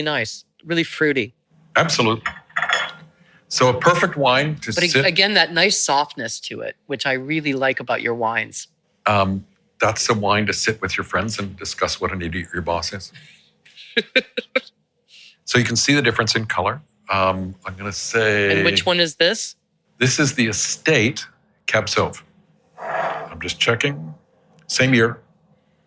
nice, really fruity. Absolutely. So a perfect wine to But sit. again, that nice softness to it, which I really like about your wines. That's a wine to sit with your friends and discuss what an idiot your boss is. So you can see the difference in color. I'm going to say... And which one is this? This is the Estate Cab Sauv. I'm just checking. Same year.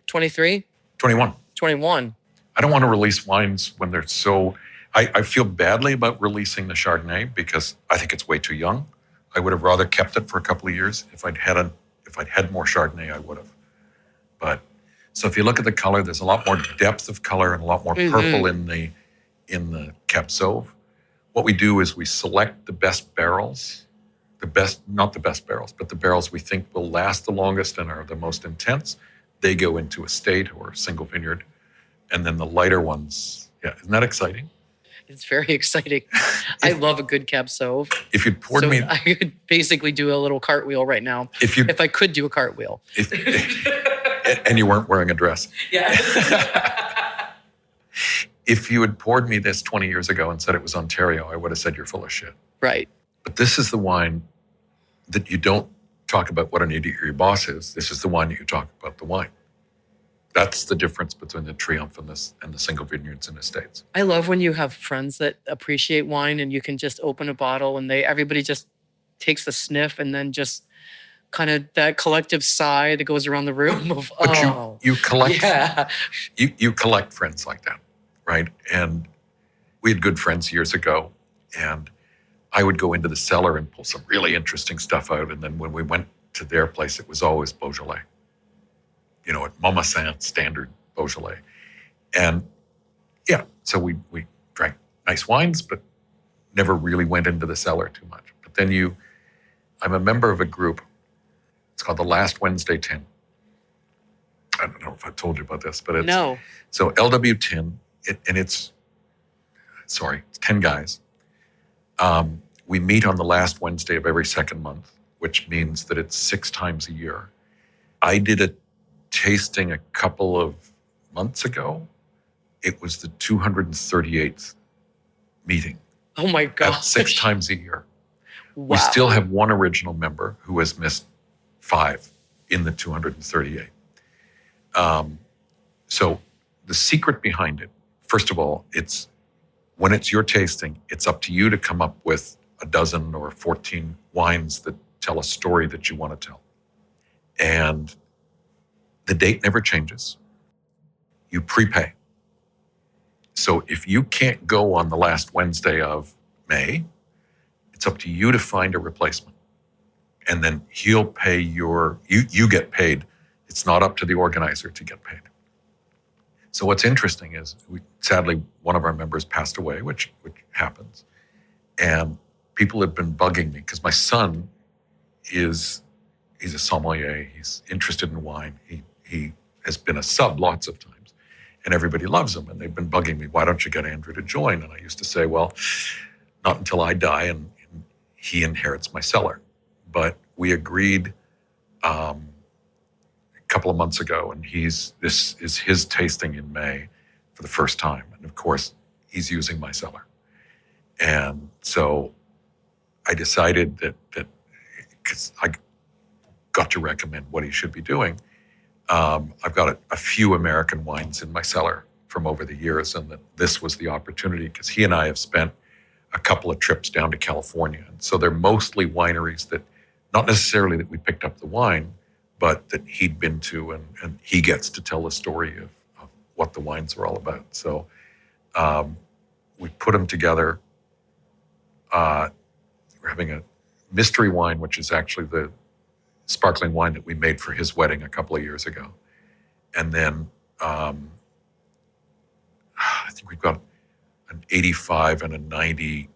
23? 21. 21. I don't want to release wines when they're so... I feel badly about releasing the Chardonnay because I think it's way too young. I would have rather kept it for a couple of years. If I'd had more Chardonnay, I would have. But so if you look at the color, there's a lot more depth of color and a lot more purple in the Cab Sauv. What we do is we select the best barrels, not the best barrels, but the barrels we think will last the longest and are the most intense. They go into estate or single vineyard. And then the lighter ones, isn't that exciting? It's very exciting. I love a good Cab Sauv. If you'd poured me... I could basically do a little cartwheel right now. If I could do a cartwheel. And you weren't wearing a dress. Yeah. If you had poured me this 20 years ago and said it was Ontario, I would have said you're full of shit. Right. But this is the wine that you don't talk about what an idiot your boss is. This is the wine that you talk about the wine. That's the difference between the Triumph and the single vineyards and estates. I love when you have friends that appreciate wine and you can just open a bottle and everybody just takes the sniff and then just kind of that collective sigh that goes around the room of, But oh, you collect yeah. you collect friends like that, right? And we had good friends years ago, and I would go into the cellar and pull some really interesting stuff out. And then when we went to their place, it was always Beaujolais. At Mama Saint, standard Beaujolais. And yeah, so we drank nice wines, but never really went into the cellar too much. But then I'm a member of a group. It's called the Last Wednesday 10. I don't know if I told you about this, but it's... No. So LW10, it's 10 guys. We meet on the last Wednesday of every second month, which means that it's 6 times a year. I did a tasting a couple of months ago. It was the 238th meeting. Oh my God. 6 times a year. Wow. We still have one original member who has missed 5 in the 238. So the secret behind it, first of all, when it's your tasting, it's up to you to come up with a dozen or 14 wines that tell a story that you want to tell. And the date never changes. You prepay. So if you can't go on the last Wednesday of May, it's up to you to find a replacement. And then he'll pay you get paid. It's not up to the organizer to get paid. So what's interesting is, sadly, one of our members passed away, which happens. And people have been bugging me because my son he's a sommelier. He's interested in wine. He has been a sub lots of times, and everybody loves him. And they've been bugging me, why don't you get Andrew to join? And I used to say, well, not until I die and he inherits my cellar. But we agreed a couple of months ago, and this is his tasting in May for the first time. And of course, he's using my cellar. And so I decided that because I got to recommend what he should be doing, I've got a few American wines in my cellar from over the years, and that this was the opportunity because he and I have spent a couple of trips down to California. And so they're mostly wineries that, not necessarily that we picked up the wine, but that he'd been to, and he gets to tell the story of what the wines are all about. So we put them together. We're having a mystery wine, which is actually the sparkling wine that we made for his wedding a couple of years ago. And then I think we've got an 85 and a 90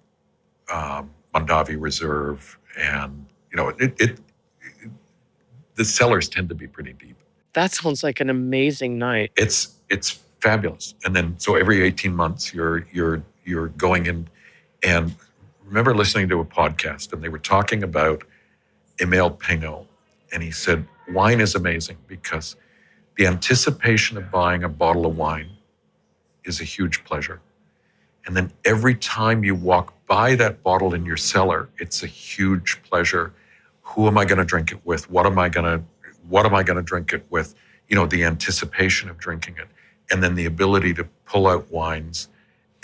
Mondavi Reserve. And, the cellars tend to be pretty deep. That sounds like an amazing night. It's fabulous. And then, so every 18 months, you're going in. And remember listening to a podcast, and they were talking about Emile Pinot. And he said, wine is amazing because the anticipation of buying a bottle of wine is a huge pleasure. And then every time you walk by that bottle in your cellar, it's a huge pleasure. Who am I going to drink it with? What am I going to drink it with? The anticipation of drinking it. And then the ability to pull out wines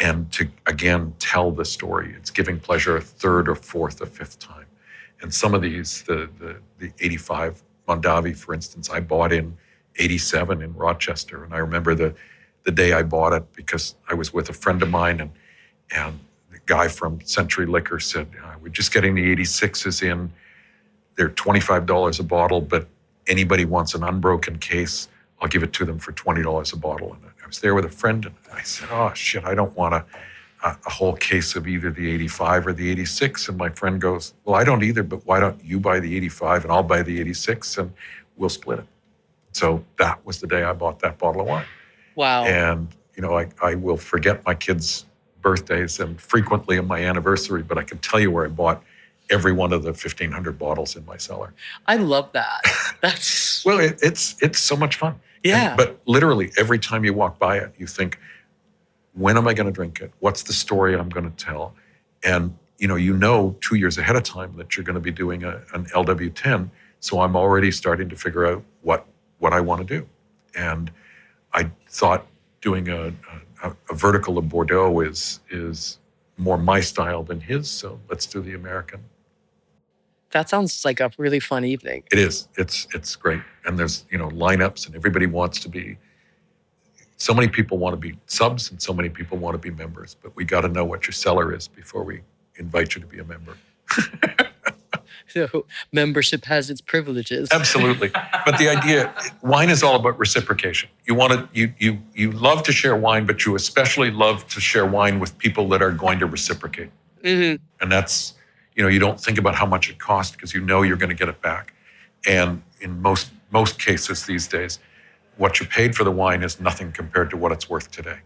and to, again, tell the story. It's giving pleasure a third or fourth or fifth time. And some of these, the 85 Mondavi, for instance, I bought in 87 in Rochester. And I remember the day I bought it because I was with a friend of mine, and the guy from Century Liquor said, we're just getting the 86s in. They're $25 a bottle, but anybody wants an unbroken case, I'll give it to them for $20 a bottle. And I was there with a friend, and I said, oh, shit, I don't want a whole case of either the 85 or the 86. And my friend goes, well, I don't either, but why don't you buy the 85 and I'll buy the 86 and we'll split it. So that was the day I bought that bottle of wine. Wow. And, I will forget my kids' birthdays and frequently on my anniversary, but I can tell you where I bought every one of the 1,500 bottles in my cellar. I love that. That's... Well, it's so much fun. Yeah. But literally every time you walk by it, you think, when am I going to drink it? What's the story I'm going to tell? And, 2 years ahead of time that you're going to be doing an LW10. So I'm already starting to figure out what I want to do. And I thought doing a vertical of Bordeaux is more my style than his, so let's do the American. That sounds like a really fun evening. It is. It's great. And there's, lineups, and everybody wants to be, so many people want to be subs and so many people want to be members, but we got to know what your cellar is before we invite you to be a member. So membership has its privileges. Absolutely. But the idea, wine is all about reciprocation. You love to share wine, but you especially love to share wine with people that are going to reciprocate. Mm-hmm. And that's, you don't think about how much it costs because you know you're going to get it back. And in most cases these days, what you paid for the wine is nothing compared to what it's worth today.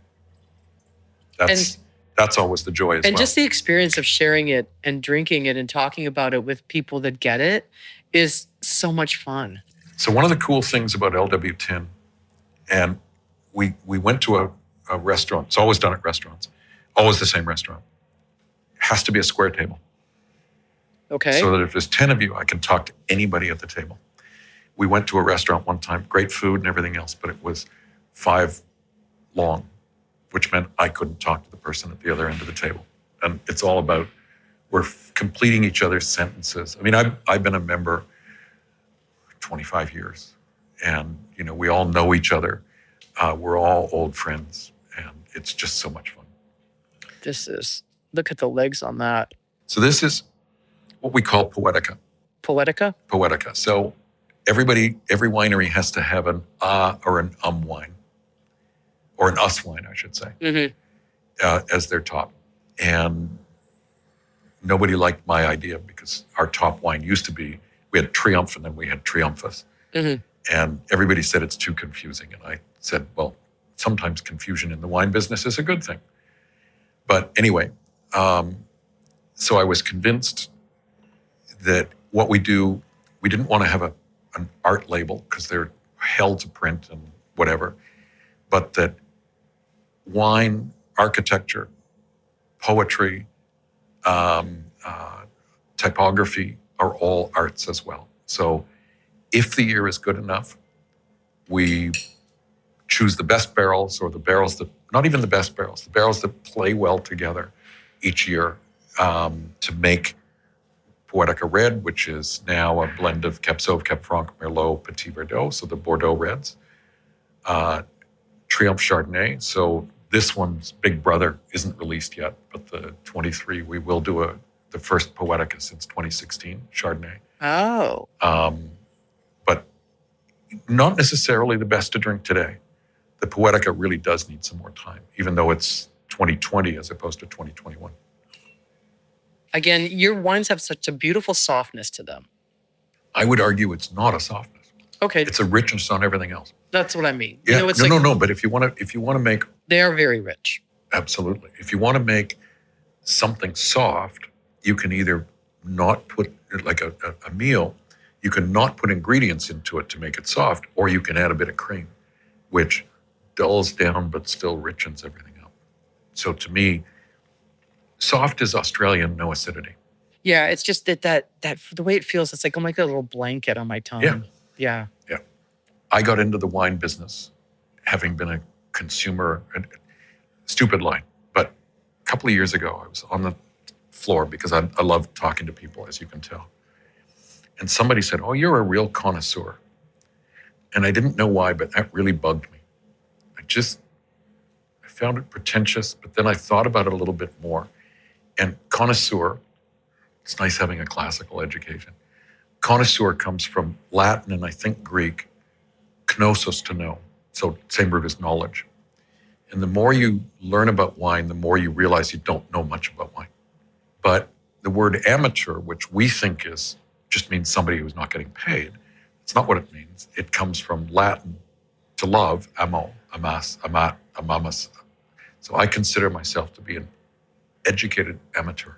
That's always the joy as well. And just the experience of sharing it and drinking it and talking about it with people that get it is so much fun. So one of the cool things about LW10, and we went to a restaurant. It's always done at restaurants. Always the same restaurant. It has to be a square table. Okay. So that if there's 10 of you, I can talk to anybody at the table. We went to a restaurant one time, great food and everything else, but it was 5 long, which meant I couldn't talk to the person at the other end of the table. And it's all about, we're completing each other's sentences. I mean, I've been a member 25 years, and we all know each other. We're all old friends, and it's just so much fun. Look at the legs on that. So this is what we call Poetica. Poetica? Poetica. So every winery has to have an or an wine, or an us wine, I should say, as their top. And nobody liked my idea because our top wine used to be, we had Triumph and then we had Triumphus. Mm-hmm. And everybody said it's too confusing. And I said, well, sometimes confusion in the wine business is a good thing. But anyway, so I was convinced that what we do, we didn't want to have an art label because they're hell to print and whatever, but that wine, architecture, poetry, typography are all arts as well. So if the year is good enough, we choose the best barrels, or the barrels that, not even the best barrels, the barrels that play well together each year to make Poetica Red, which is now a blend of Cab Sauv, Cab Franc, Merlot, Petit Verdot, so the Bordeaux Reds. Triumph Chardonnay, so this one's big brother isn't released yet, but the 23, we will do the first Poetica since 2016, Chardonnay. Oh. But not necessarily the best to drink today. The Poetica really does need some more time, even though it's 2020 as opposed to 2021. Again, your wines have such a beautiful softness to them. I would argue it's not a softness. Okay. It's a richness on everything else. That's what I mean. Yeah. It's no. But if you want to make, they are very rich. Absolutely. If you want to make something soft, you can either not put, like a meal, you can not put ingredients into it to make it soft, or you can add a bit of cream, which dulls down but still richens everything up. So to me, soft is Australian, no acidity. Yeah, it's just that the way it feels, it's like I'm like a little blanket on my tongue. Yeah. I got into the wine business having been a consumer, stupid line, but a couple of years ago, I was on the floor because I love talking to people, as you can tell. And somebody said, "Oh, you're a real connoisseur." And I didn't know why, but that really bugged me. I found it pretentious, but then I thought about it a little bit more. And connoisseur, it's nice having a classical education. Connoisseur comes from Latin and I think Greek, knossos, to know. So same root as knowledge. And the more you learn about wine, the more you realize you don't know much about wine. But the word amateur, which we think just means somebody who's not getting paid, it's not what it means. It comes from Latin, to love, amo, amas, amat, amamas. So I consider myself to be an educated amateur.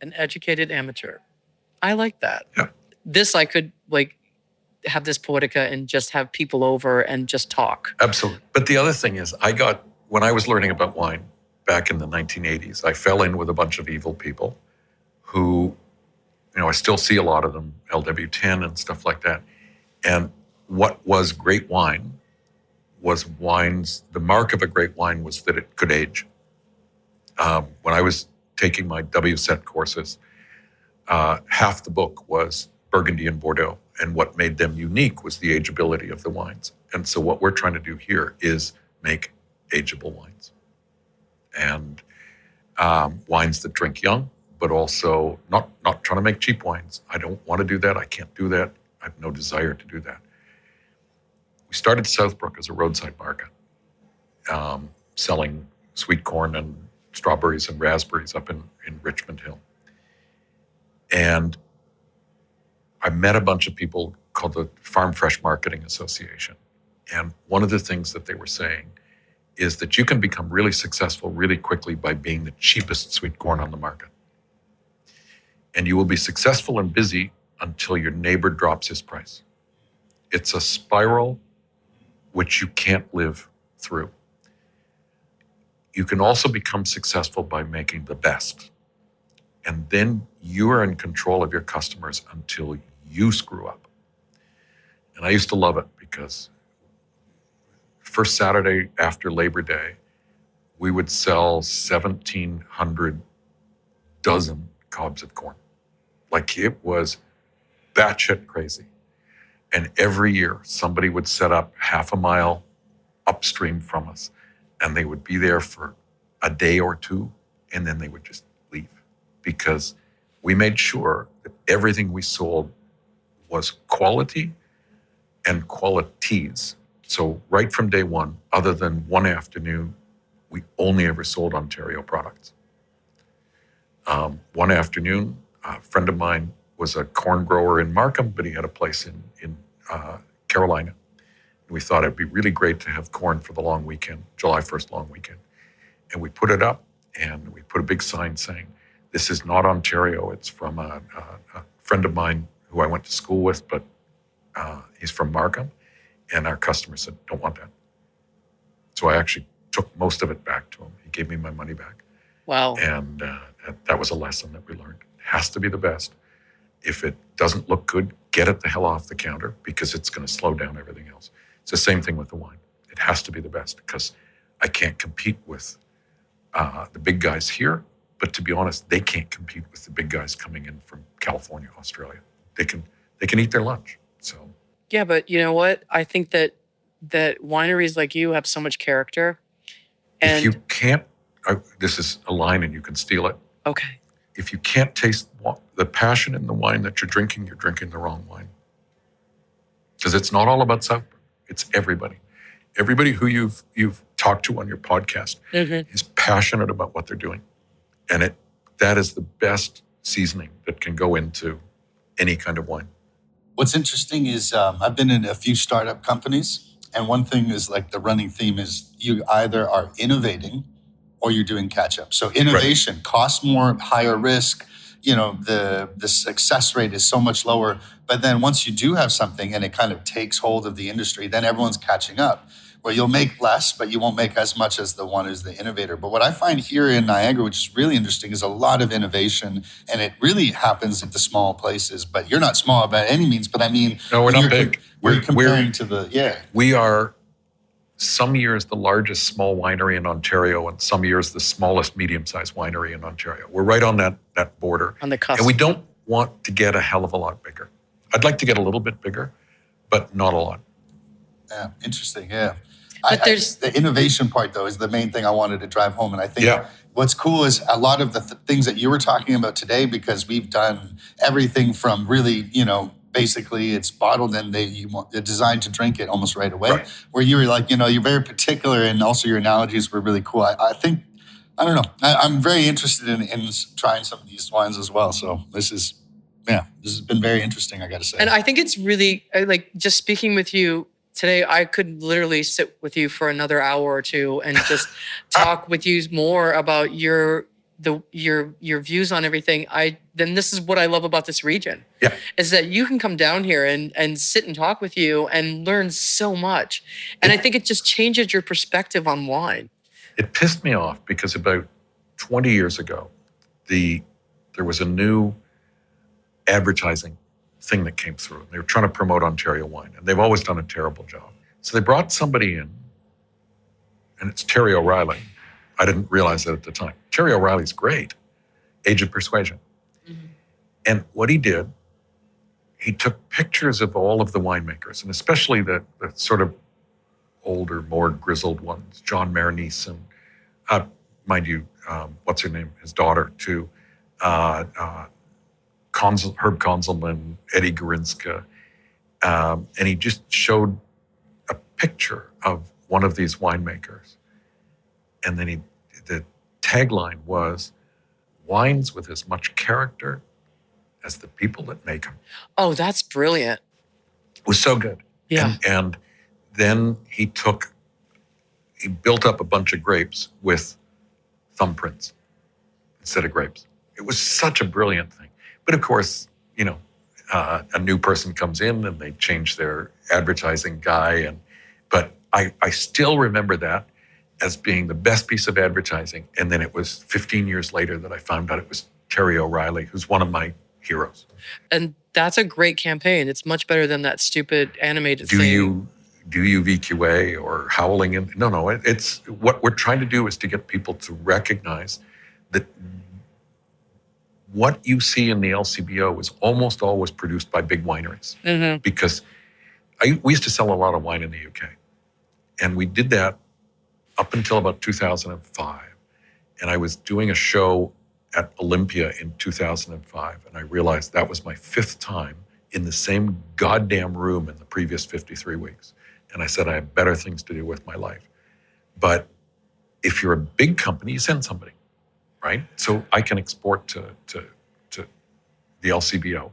An educated amateur. I like that. Yeah. This, I could have this Poetica and just have people over and just talk. Absolutely. But the other thing is, when I was learning about wine back in the 1980s, I fell in with a bunch of evil people who, I still see a lot of them, LW10 and stuff like that. And what was great wine was wines. The mark of a great wine was that it could age. When I was taking my WSET courses, half the book was Burgundy and Bordeaux. And what made them unique was the ageability of the wines. And so what we're trying to do here is make ageable wines. And wines that drink young, but also not trying to make cheap wines. I don't want to do that. I can't do that. I have no desire to do that. We started Southbrook as a roadside market, selling sweet corn and strawberries and raspberries up in Richmond Hill. And I met a bunch of people called the Farm Fresh Marketing Association. And one of the things that they were saying is that you can become really successful really quickly by being the cheapest sweet corn on the market. And you will be successful and busy until your neighbor drops his price. It's a spiral which you can't live through. You can also become successful by making the best. And then you are in control of your customers until you screw up. And I used to love it because first Saturday after Labor Day, we would sell 1,700 dozen cobs of corn. Like it was batshit crazy. And every year somebody would set up half a mile upstream from us and they would be there for a day or two and then they would just leave because we made sure that everything we sold was quality and qualities. So right from day one, other than one afternoon, we only ever sold Ontario products. One afternoon, a friend of mine was a corn grower in Markham, but he had a place in Carolina. And we thought it'd be really great to have corn for the long weekend, July 1st long weekend. And we put it up and we put a big sign saying, this is not Ontario. It's from a friend of mine who I went to school with, but he's from Markham. And our customer said, don't want that. So I actually took most of it back to him. He gave me my money back. Wow. And that was a lesson that we learned. It has to be the best. If it doesn't look good, get it the hell off the counter because it's going to slow down everything else. It's the same thing with the wine. It has to be the best because I can't compete with the big guys here. But to be honest, they can't compete with the big guys coming in from California, Australia. They can eat their lunch. So Yeah, but you know what? I think that wineries like you have so much character. And if you can't, this is a line and you can steal it. okay. If you can't taste the passion in the wine that you're drinking the wrong wine. Because it's not all about Southbrook. It's everybody. Everybody who you've talked to on your podcast is passionate about what they're doing. And that is the best seasoning that can go into any kind of wine. What's interesting is I've been in a few startup companies, and one thing is like the running theme is you either are innovating or you're doing catch up. So innovation costs more, higher risk. You know, the success rate is so much lower. But then once you do have something and it kind of takes hold of the industry, then everyone's catching up. Where you'll make less, but you won't make as much as the one who's the innovator. But what I find here in Niagara, which is really interesting, is a lot of innovation, and it really happens at the small places. But you're not small by any means. But I mean, no, we're not big. We're comparing to the We are some years the largest small winery in Ontario, and some years the smallest medium-sized winery in Ontario. We're right on that border, On the cusp. and we don't want to get a hell of a lot bigger. I'd like to get a little bit bigger, but not a lot. Yeah, interesting. Yeah. But there's the innovation part, though, is the main thing I wanted to drive home. And I think what's cool is a lot of the things that you were talking about today, because we've done everything from really, basically it's bottled and they're designed to drink it almost right away. Right. Where you were like, you're very particular, and also your analogies were really cool. I think, I don't know, I'm very interested in trying some of these wines as well. So this has been very interesting, I got to say. And I think it's really like just speaking with you today, I could literally sit with you for another hour or two and just talk with you more about your views on everything. Then this is what I love about this region. Yeah. Is that you can come down here and sit and talk with you and learn so much. And I think it just changes your perspective on wine. It pissed me off because about 20 years ago, there was a new advertising thing that came through. They were trying to promote Ontario wine, and they've always done a terrible job. So they brought somebody in and it's Terry O'Reilly. I didn't realize that at the time. Terry O'Reilly's great, Age of Persuasion. Mm-hmm. And what he did, he took pictures of all of the winemakers, and especially the sort of older, more grizzled ones, John Marnice and, mind you, what's her name? His daughter, too. Herb Konzelman, Eddie Gorinska. And he just showed a picture of one of these winemakers. And then the tagline was, wines with as much character as the people that make them. Oh, that's brilliant. It was so good. Yeah. And then he built up a bunch of grapes with thumbprints instead of grapes. It was such a brilliant thing. But of course, a new person comes in and they change their advertising guy. But I still remember that as being the best piece of advertising. And then it was 15 years later that I found out it was Terry O'Reilly, who's one of my heroes. And that's a great campaign. It's much better than that stupid animated thing. Do you VQA or howling? No. It's what we're trying to do is to get people to recognize that what you see in the LCBO is almost always produced by big wineries. Mm-hmm. Because we used to sell a lot of wine in the UK. And we did that up until about 2005. And I was doing a show at Olympia in 2005. And I realized that was my 5th time in the same goddamn room in the previous 53 weeks. And I said, I have better things to do with my life. But if you're a big company, you send somebody, right? So I can export to the LCBO.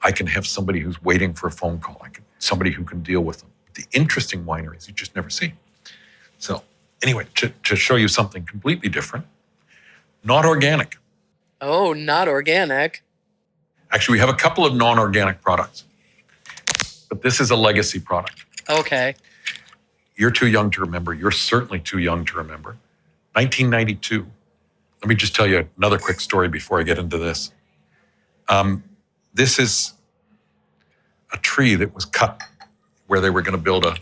I can have somebody who's waiting for a phone call. Somebody who can deal with them. The interesting wineries you just never see. So anyway, to show you something completely different, not organic. Oh, not organic. Actually, we have a couple of non-organic products, but this is a legacy product. Okay. You're too young to remember. You're certainly too young to remember. 1992. Let me just tell you another quick story before I get into this. This is a tree that was cut where they were going to build a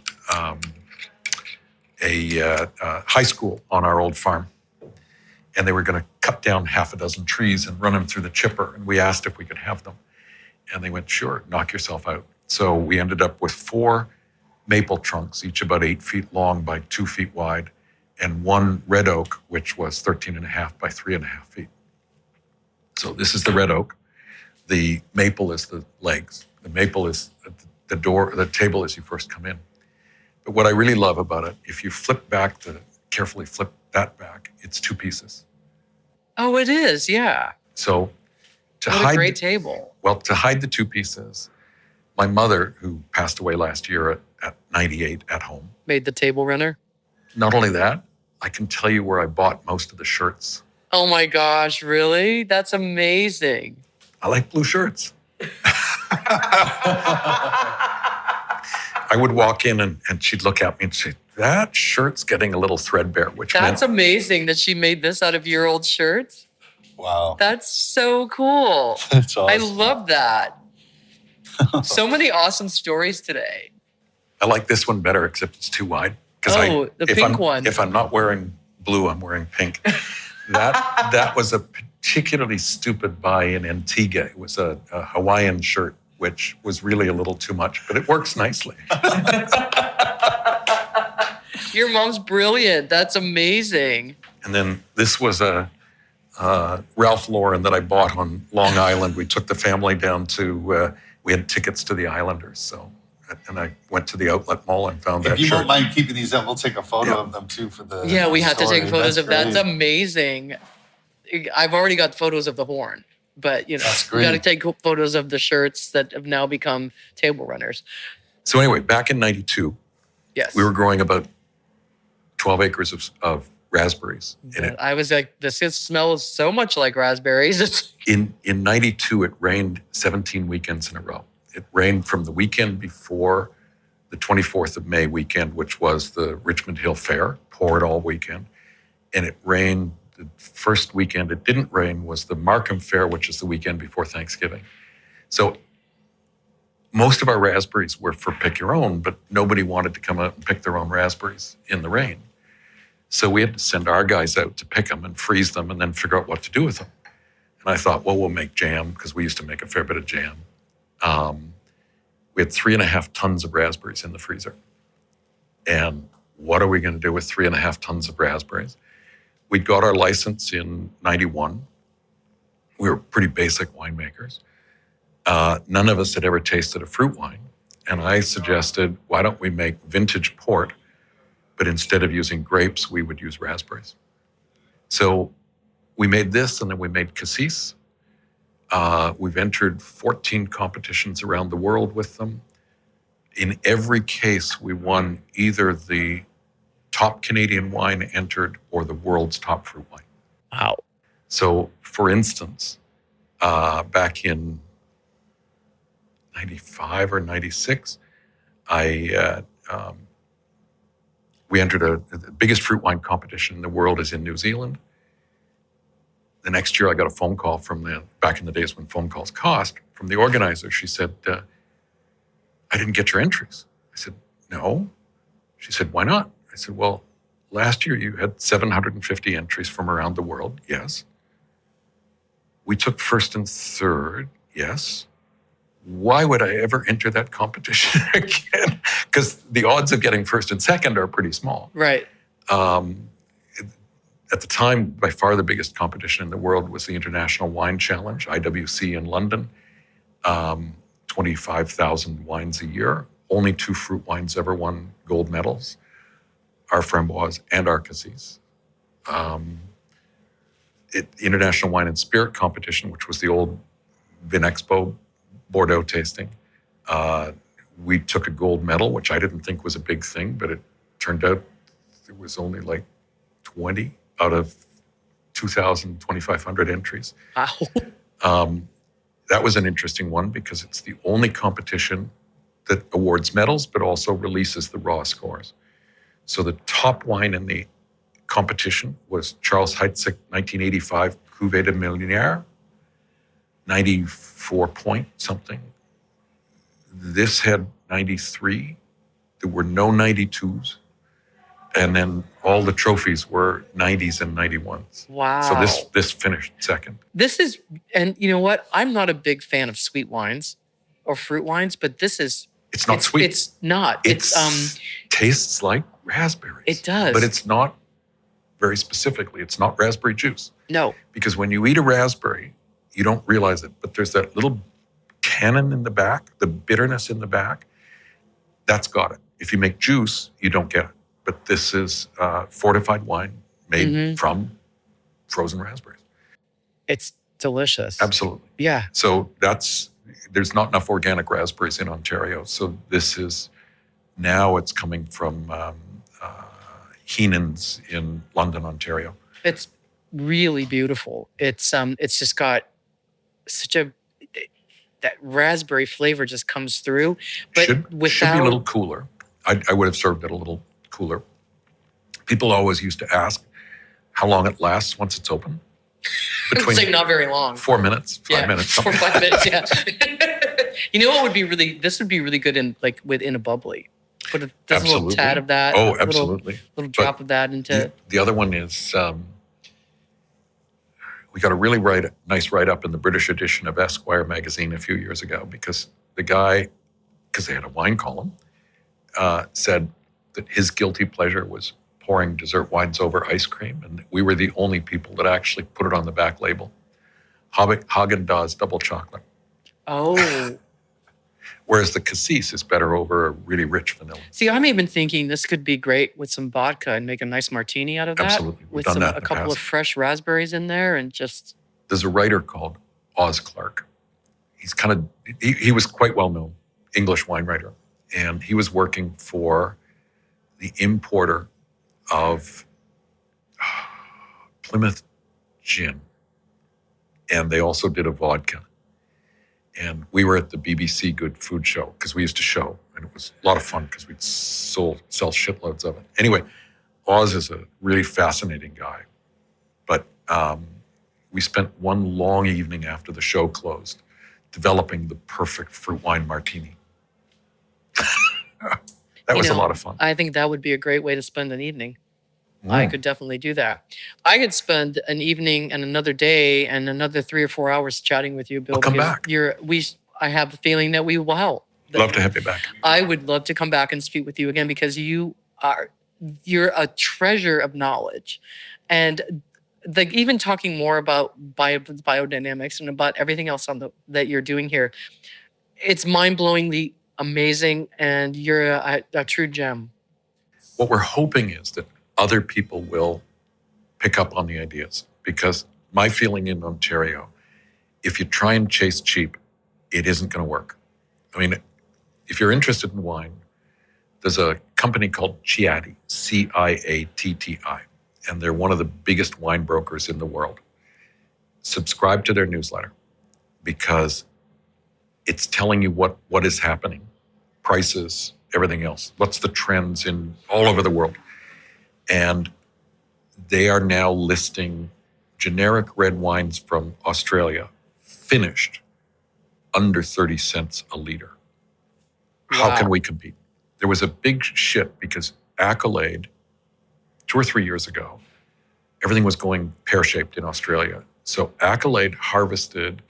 high school on our old farm. And they were going to cut down half a dozen trees and run them through the chipper. And we asked if we could have them. And they went, sure, knock yourself out. So we ended up with 4 maple trunks, each about 8 feet long by 2 feet wide, and 1 red oak, which was 13.5 by 3.5 feet. So this is the red oak. The maple is the legs. The maple is the door, the table as you first come in. But what I really love about it, if you carefully flip that back, it's 2 pieces. Oh, it is, yeah. So what a great table. Well, to hide the 2 pieces, my mother, who passed away last year at 98 at home, made the table runner. Not only that, I can tell you where I bought most of the shirts. Oh my gosh, really? That's amazing. I like blue shirts. I would walk in and she'd look at me and say, that shirt's getting a little threadbare, which That's amazing that she made this out of your old shirts. Wow. That's so cool. That's awesome. I love that. So many awesome stories today. I like this one better, except it's too wide. The pink one. If I'm not wearing blue, I'm wearing pink. That was a particularly stupid buy in Antigua. It was a Hawaiian shirt, which was really a little too much, but it works nicely. Your mom's brilliant. That's amazing. And then this was a Ralph Lauren that I bought on Long Island. We took the family down to, we had tickets to the Islanders. And I went to the outlet mall and found that shirt. If you don't mind keeping these up, we'll take a photo of them too for the Yeah, we have to story. take photos of that. Great. That's amazing. I've already got photos of the horn, but we got to take photos of the shirts that have now become table runners. So anyway, back in 92, yes, we were growing about 12 acres of raspberries. And I was like, this smells so much like raspberries. In 92, it rained 17 weekends in a row. It rained from the weekend before the 24th of May weekend, which was the Richmond Hill Fair, poured all weekend. And it rained the first weekend it didn't rain was the Markham Fair, which is the weekend before Thanksgiving. So most of our raspberries were for pick your own, but nobody wanted to come out and pick their own raspberries in the rain. So we had to send our guys out to pick them and freeze them and then figure out what to do with them. And I thought, well, we'll make jam, because we used to make a fair bit of jam. We had 3.5 tons of raspberries in the freezer. And what are we going to do with 3.5 tons of raspberries? We got our license in 91. We were pretty basic winemakers. None of us had ever tasted a fruit wine. And I suggested, why don't we make vintage port, but instead of using grapes, we would use raspberries. So we made this, and then we made cassis. We've entered 14 competitions around the world with them. In every case, we won either the top Canadian wine entered or the world's top fruit wine. Wow. So, for instance, back in 95 or 96, we entered the biggest fruit wine competition in the world is in New Zealand. The next year, I got a phone call back in the days when phone calls cost, from the organizer. She said, I didn't get your entries. I said, no. She said, why not? I said, well, last year you had 750 entries from around the world. Yes. We took first and third. Yes. Why would I ever enter that competition again? Because the odds of getting first and second are pretty small. Right. At the time, by far the biggest competition in the world was the International Wine Challenge, IWC in London. 25,000 wines a year. Only 2 fruit wines ever won gold medals, our Framboise and our Cassis. International Wine and Spirit competition, which was the old Vinexpo Bordeaux tasting. We took a gold medal, which I didn't think was a big thing, but it turned out it was only like 20 out of 2,000, 2,500 entries. Wow. That was an interesting one because it's the only competition that awards medals, but also releases the raw scores. So the top wine in the competition was Charles Heidsieck 1985 Cuvée de Millionnaire, 94 point something. This had 93. There were no 92s. And then all the trophies were 90s and 91s. Wow. So this finished second. This is, and you know what? I'm not a big fan of sweet wines or fruit wines, but this is. It's not sweet. It's not. It's tastes like raspberries. It does. But it's not, very specifically, it's not raspberry juice. No. Because when you eat a raspberry, you don't realize it, but there's that little cannon in the back, the bitterness in the back, that's got it. If you make juice, you don't get it. But this is fortified wine made from frozen raspberries. It's delicious. Absolutely. Yeah. So there's not enough organic raspberries in Ontario. So this is, now it's coming from Heenan's in London, Ontario. It's really beautiful. It's just got such that raspberry flavor just comes through. But should be a little cooler. I would have served it a little cooler. People always used to ask how long it lasts once it's open. Between say not very long. 4 minutes, 5 minutes. 4 or 5 minutes, yeah. You know what would be this would be really good in a bubbly. Put a little tad of that. Oh, absolutely. Little drop of that into. The other one is we got a really nice write-up in the British edition of Esquire magazine a few years ago because the guy, because they had a wine column, said that his guilty pleasure was pouring dessert wines over ice cream, and we were the only people that actually put it on the back label. Haagen-Dazs double chocolate. Oh. Whereas the cassis is better over a really rich vanilla. See, I'm even thinking this could be great with some vodka and make a nice martini out of that. Absolutely. With a couple of fresh raspberries in there and just... There's a writer called Oz Clarke. He's he was quite well known, English wine writer. And he was working for the importer of Plymouth gin. And they also did a vodka. And we were at the BBC Good Food Show because we used to show. And it was a lot of fun because we'd sell shitloads of it. Anyway, Oz is a really fascinating guy. But we spent one long evening after the show closed developing the perfect fruit wine martini. That was a lot of fun. I think that would be a great way to spend an evening. I could definitely do that. I could spend an evening and another day and another 3 or 4 hours chatting with you, Bill. Well, come because back. I have the feeling that we will help. Love to have you back. I would love to come back and speak with you again because you're a treasure of knowledge. And like even talking more about biodynamics and about everything else that you're doing here, it's mind-blowingly amazing, and you're a true gem. What we're hoping is that other people will pick up on the ideas, because my feeling in Ontario, if you try and chase cheap, it isn't going to work. I mean, if you're interested in wine, there's a company called Ciatti, Ciatti, and they're one of the biggest wine brokers in the world. Subscribe to their newsletter because it's telling you what is happening, prices, everything else. What's the trends in all over the world? And they are now listing generic red wines from Australia, finished, under 30 cents a liter. How Wow. can we compete? There was a big shift because Accolade, 2 or 3 years ago, everything was going pear-shaped in Australia. So Accolade harvested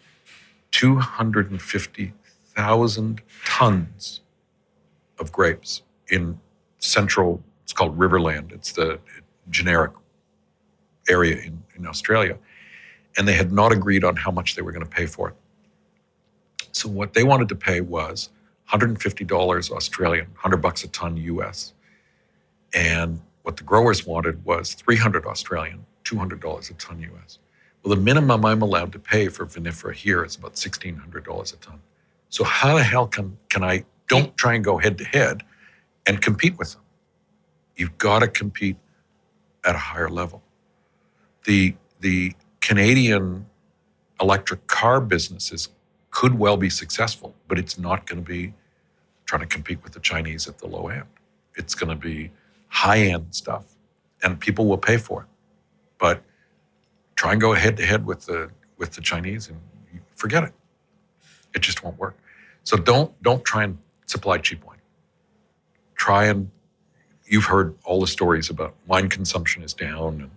250,000 tons of grapes in central, it's called Riverland. It's the generic area in Australia. And they had not agreed on how much they were going to pay for it. So what they wanted to pay was $150 Australian, $100 a ton US. And what the growers wanted was $300 Australian, $200 a ton US. Well, the minimum I'm allowed to pay for vinifera here is about $1,600 a ton. So how the hell can I, don't try and go head to head and compete with them. You've got to compete at a higher level. The Canadian electric car businesses could well be successful, but it's not going to be trying to compete with the Chinese at the low end. It's going to be high-end stuff, and people will pay for it. But try and go head-to-head with the Chinese, and forget it. It just won't work. So don't try and supply cheap wine. Try and, you've heard all the stories about wine consumption is down and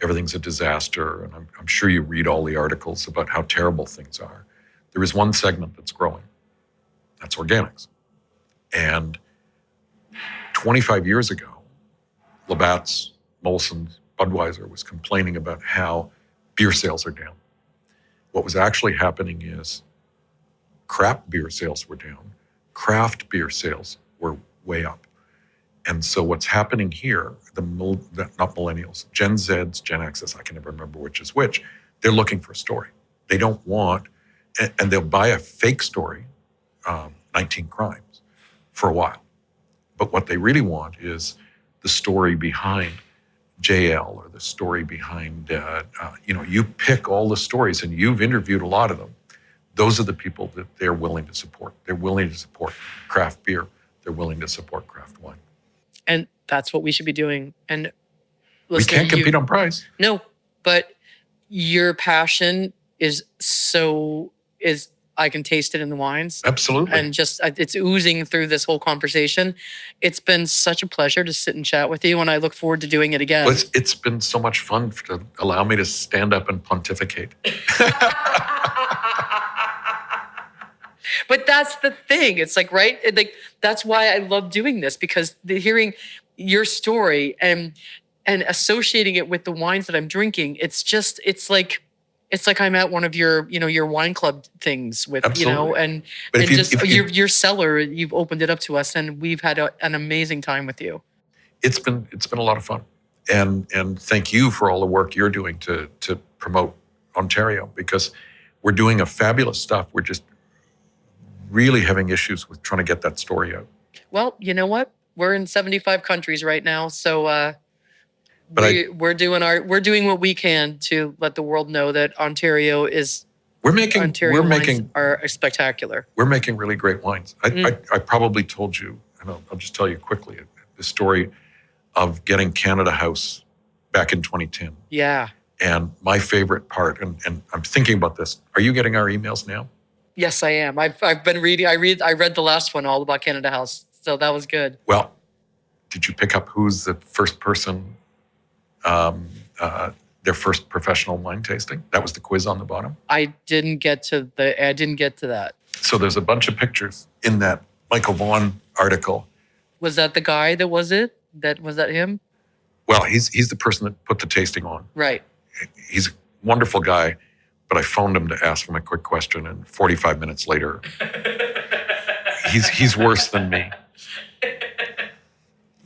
everything's a disaster, and I'm sure you read all the articles about how terrible things are. There is one segment that's growing. That's organics. And 25 years ago, Labatt's, Molson's, Budweiser was complaining about how beer sales are down. What was actually happening is craft beer sales were down. Craft beer sales were way up. And so what's happening here, not millennials, Gen Zs, Gen Xs, I can never remember which is which, they're looking for a story. They don't want, and they'll buy a fake story, 19 Crimes, for a while. But what they really want is the story behind JL or the story behind, you pick all the stories and you've interviewed a lot of them. Those are the people that they're willing to support. They're willing to support craft beer. They're willing to support craft wine. And that's what we should be doing. And We can't compete on price. No, but your passion I can taste it in the wines. Absolutely. And just it's oozing through this whole conversation. It's been such a pleasure to sit and chat with you, and I look forward to doing it again. Well, it's been so much fun to allow me to stand up and pontificate. But that's the thing. It's like, right? That's why I love doing this, because hearing your story and associating it with the wines that I'm drinking, it's like I'm at one of your wine club things with, Absolutely. and But your cellar, you've opened it up to us, and we've had an amazing time with you. It's been a lot of fun. And thank you for all the work you're doing to promote Ontario, because we're doing a fabulous stuff. We're just really having issues with trying to get that story out. Well, you know what? We're in 75 countries right now, so we're doing what we can to let the world know that Ontario wines are spectacular. We're making really great wines. I probably told you, and I'll just tell you quickly, the story of getting Canada House back in 2010. Yeah. And my favorite part, and I'm thinking about this. Are you getting our emails now? Yes, I am. I've been reading. I read the last one all about Canada House, so that was good. Well, did you pick up who's the first person their first professional wine tasting. That was the quiz on the bottom. I didn't get to that. So there's a bunch of pictures in that Michael Vaughan article. Was that the guy that was it? Was that him? Well, he's the person that put the tasting on. Right. He's a wonderful guy, but I phoned him to ask him a quick question, and 45 minutes later, he's worse than me.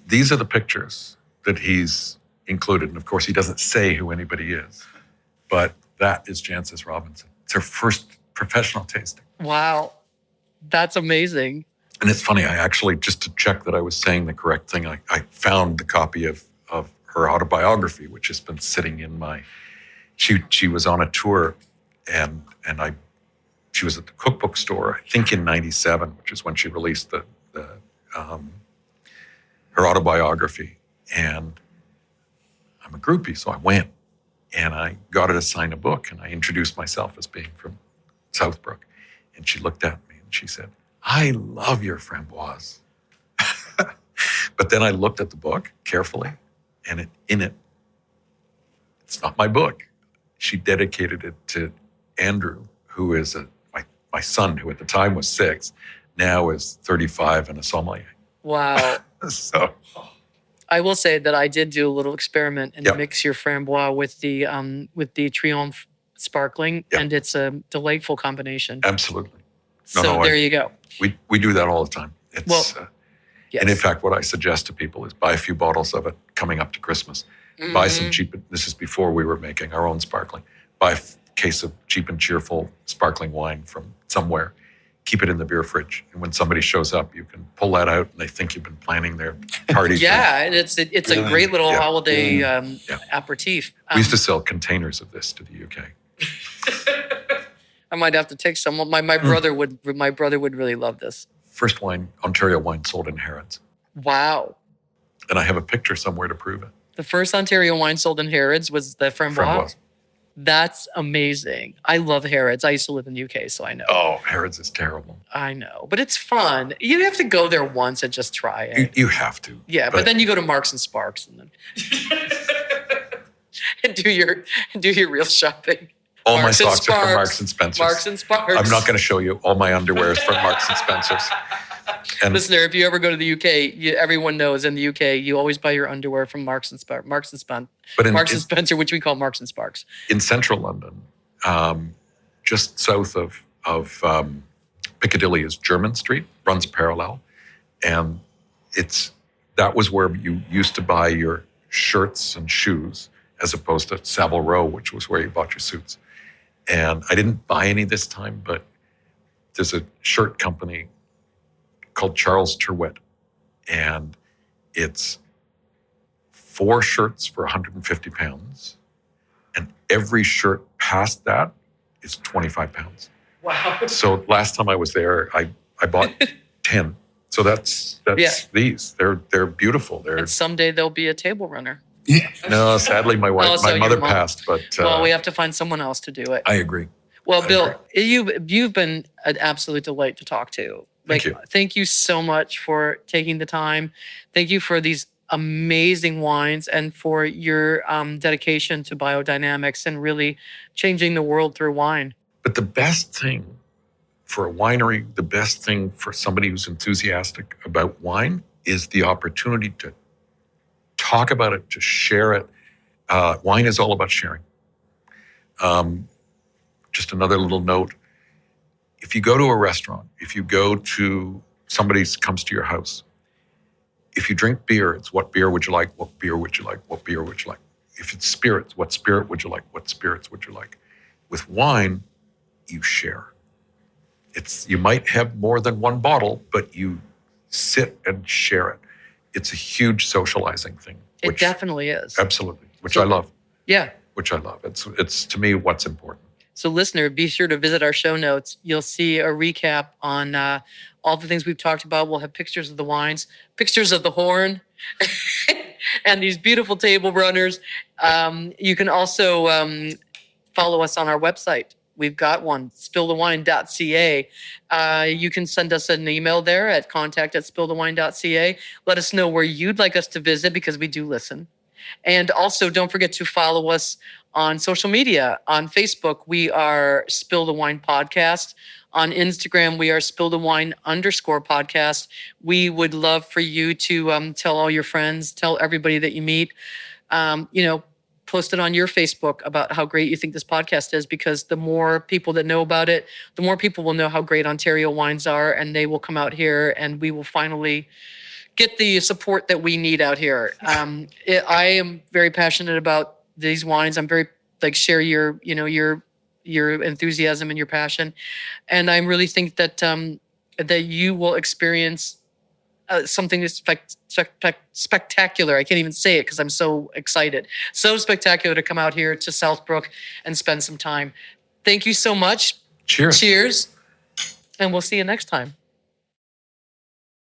These are the pictures that he's included. And of course, he doesn't say who anybody is, but that is Jancis Robinson. It's her first professional tasting. Wow. That's amazing. And it's funny, I actually, just to check that I was saying the correct thing, I found the copy of her autobiography, which has been sitting in my, she was on a tour and she was at the cookbook store, I think in 97, which is when she released her autobiography. And I'm a groupie, so I went and I got her to sign a book, and I introduced myself as being from Southbrook. And she looked at me and she said, "I love your framboise." But then I looked at the book carefully, and it's not my book. She dedicated it to Andrew, who is my son, who at the time was 6, now is 35 and a sommelier. Wow. So I will say that I did do a little experiment and Yep. mix your framboise with the Triomphe sparkling, Yep. and it's a delightful combination. absolutely. So there you go. We do that all the time. It's, Well, Yes. And in fact, what I suggest to people is buy a few bottles of it coming up to Christmas. Buy some cheap, this is before we were making our own sparkling. Buy a case of cheap and cheerful sparkling wine from somewhere. Keep it in the beer fridge. And when somebody shows up, you can pull that out and they think you've been planning their party. Yeah, and it's a Really? great little Yeah. holiday Yeah. aperitif. We used to sell containers of this to the UK. I might have to take some. My brother would really love this. First wine, Ontario wine sold in Harrods. Wow. And I have a picture somewhere to prove it. The first Ontario wine sold in Harrods was the Framboise. Framboise. That's amazing. I love Harrods. I used to live in the UK, so I know. Oh, Harrods is terrible. I know, but it's fun. You have to go there once and just try it. You have to. Yeah, but then you go to Marks and Sparks and then and do your real shopping. all my Marks and socks are from Sparks. Marks and Spencer's. Marks and Sparks. I'm not going to show you. All my underwear is from Marks and Spencer's. And Listener, if you ever go to the UK, everyone knows in the UK you always buy your underwear from Marks and Spencer, but in, Marks and Spencer, which we call Marks and Sparks. in central London, just south of Piccadilly is Jermyn Street, runs parallel, and that was where you used to buy your shirts and shoes, as opposed to Savile Row, which was where you bought your suits. And I didn't buy any this time, but there's a shirt company called Charles Tyrwhitt, and it's 4 shirts for £150, and every shirt past that is £25. Wow. So last time I was there, I bought 10. So that's Yeah. these. They're beautiful. And someday there'll be a table runner. Yeah. No, sadly my wife, Oh, so my your mother mom- passed, but Well, we have to find someone else to do it. I agree. Well, I Bill, you've been an absolute delight to talk to. Thank you. Thank you so much for taking the time. Thank you for these amazing wines and for your dedication to biodynamics and really changing the world through wine. But the best thing for a winery, the best thing for somebody who's enthusiastic about wine is the opportunity to talk about it, to share it. Wine is all about sharing. Just another little note. If you go to a restaurant, if you go to somebody comes to your house, if you drink beer, it's what beer would you like? What beer would you like? What beer would you like? If it's spirits, what spirit would you like? What spirits would you like? With wine, you share. You might have more than one bottle, but you sit and share it. It's a huge socializing thing. It definitely is. Absolutely, which I love. Yeah. Which I love. It's to me what's important. So, listener, be sure to visit our show notes. You'll see a recap on all the things we've talked about. We'll have pictures of the wines, pictures of the horn, and these beautiful table runners. You can also follow us on our website. We've got one, spillthewine.ca. You can send us an email there at contact@spillthewine.ca. Let us know where you'd like us to visit because we do listen. And also, don't forget to follow us on social media. On Facebook, we are Spill the Wine Podcast. On Instagram, we are Spill the Wine _podcast. We would love for you to tell all your friends, tell everybody that you meet, post it on your Facebook about how great you think this podcast is, because the more people that know about it, the more people will know how great Ontario wines are, and they will come out here, and we will finally get the support that we need out here. I am very passionate about these wines. I'm very share your enthusiasm and your passion, and I really think that that you will experience something spectacular. I can't even say it because I'm so excited. So spectacular to come out here to Southbrook and spend some time. Thank you so much. Cheers. Cheers. And we'll see you next time.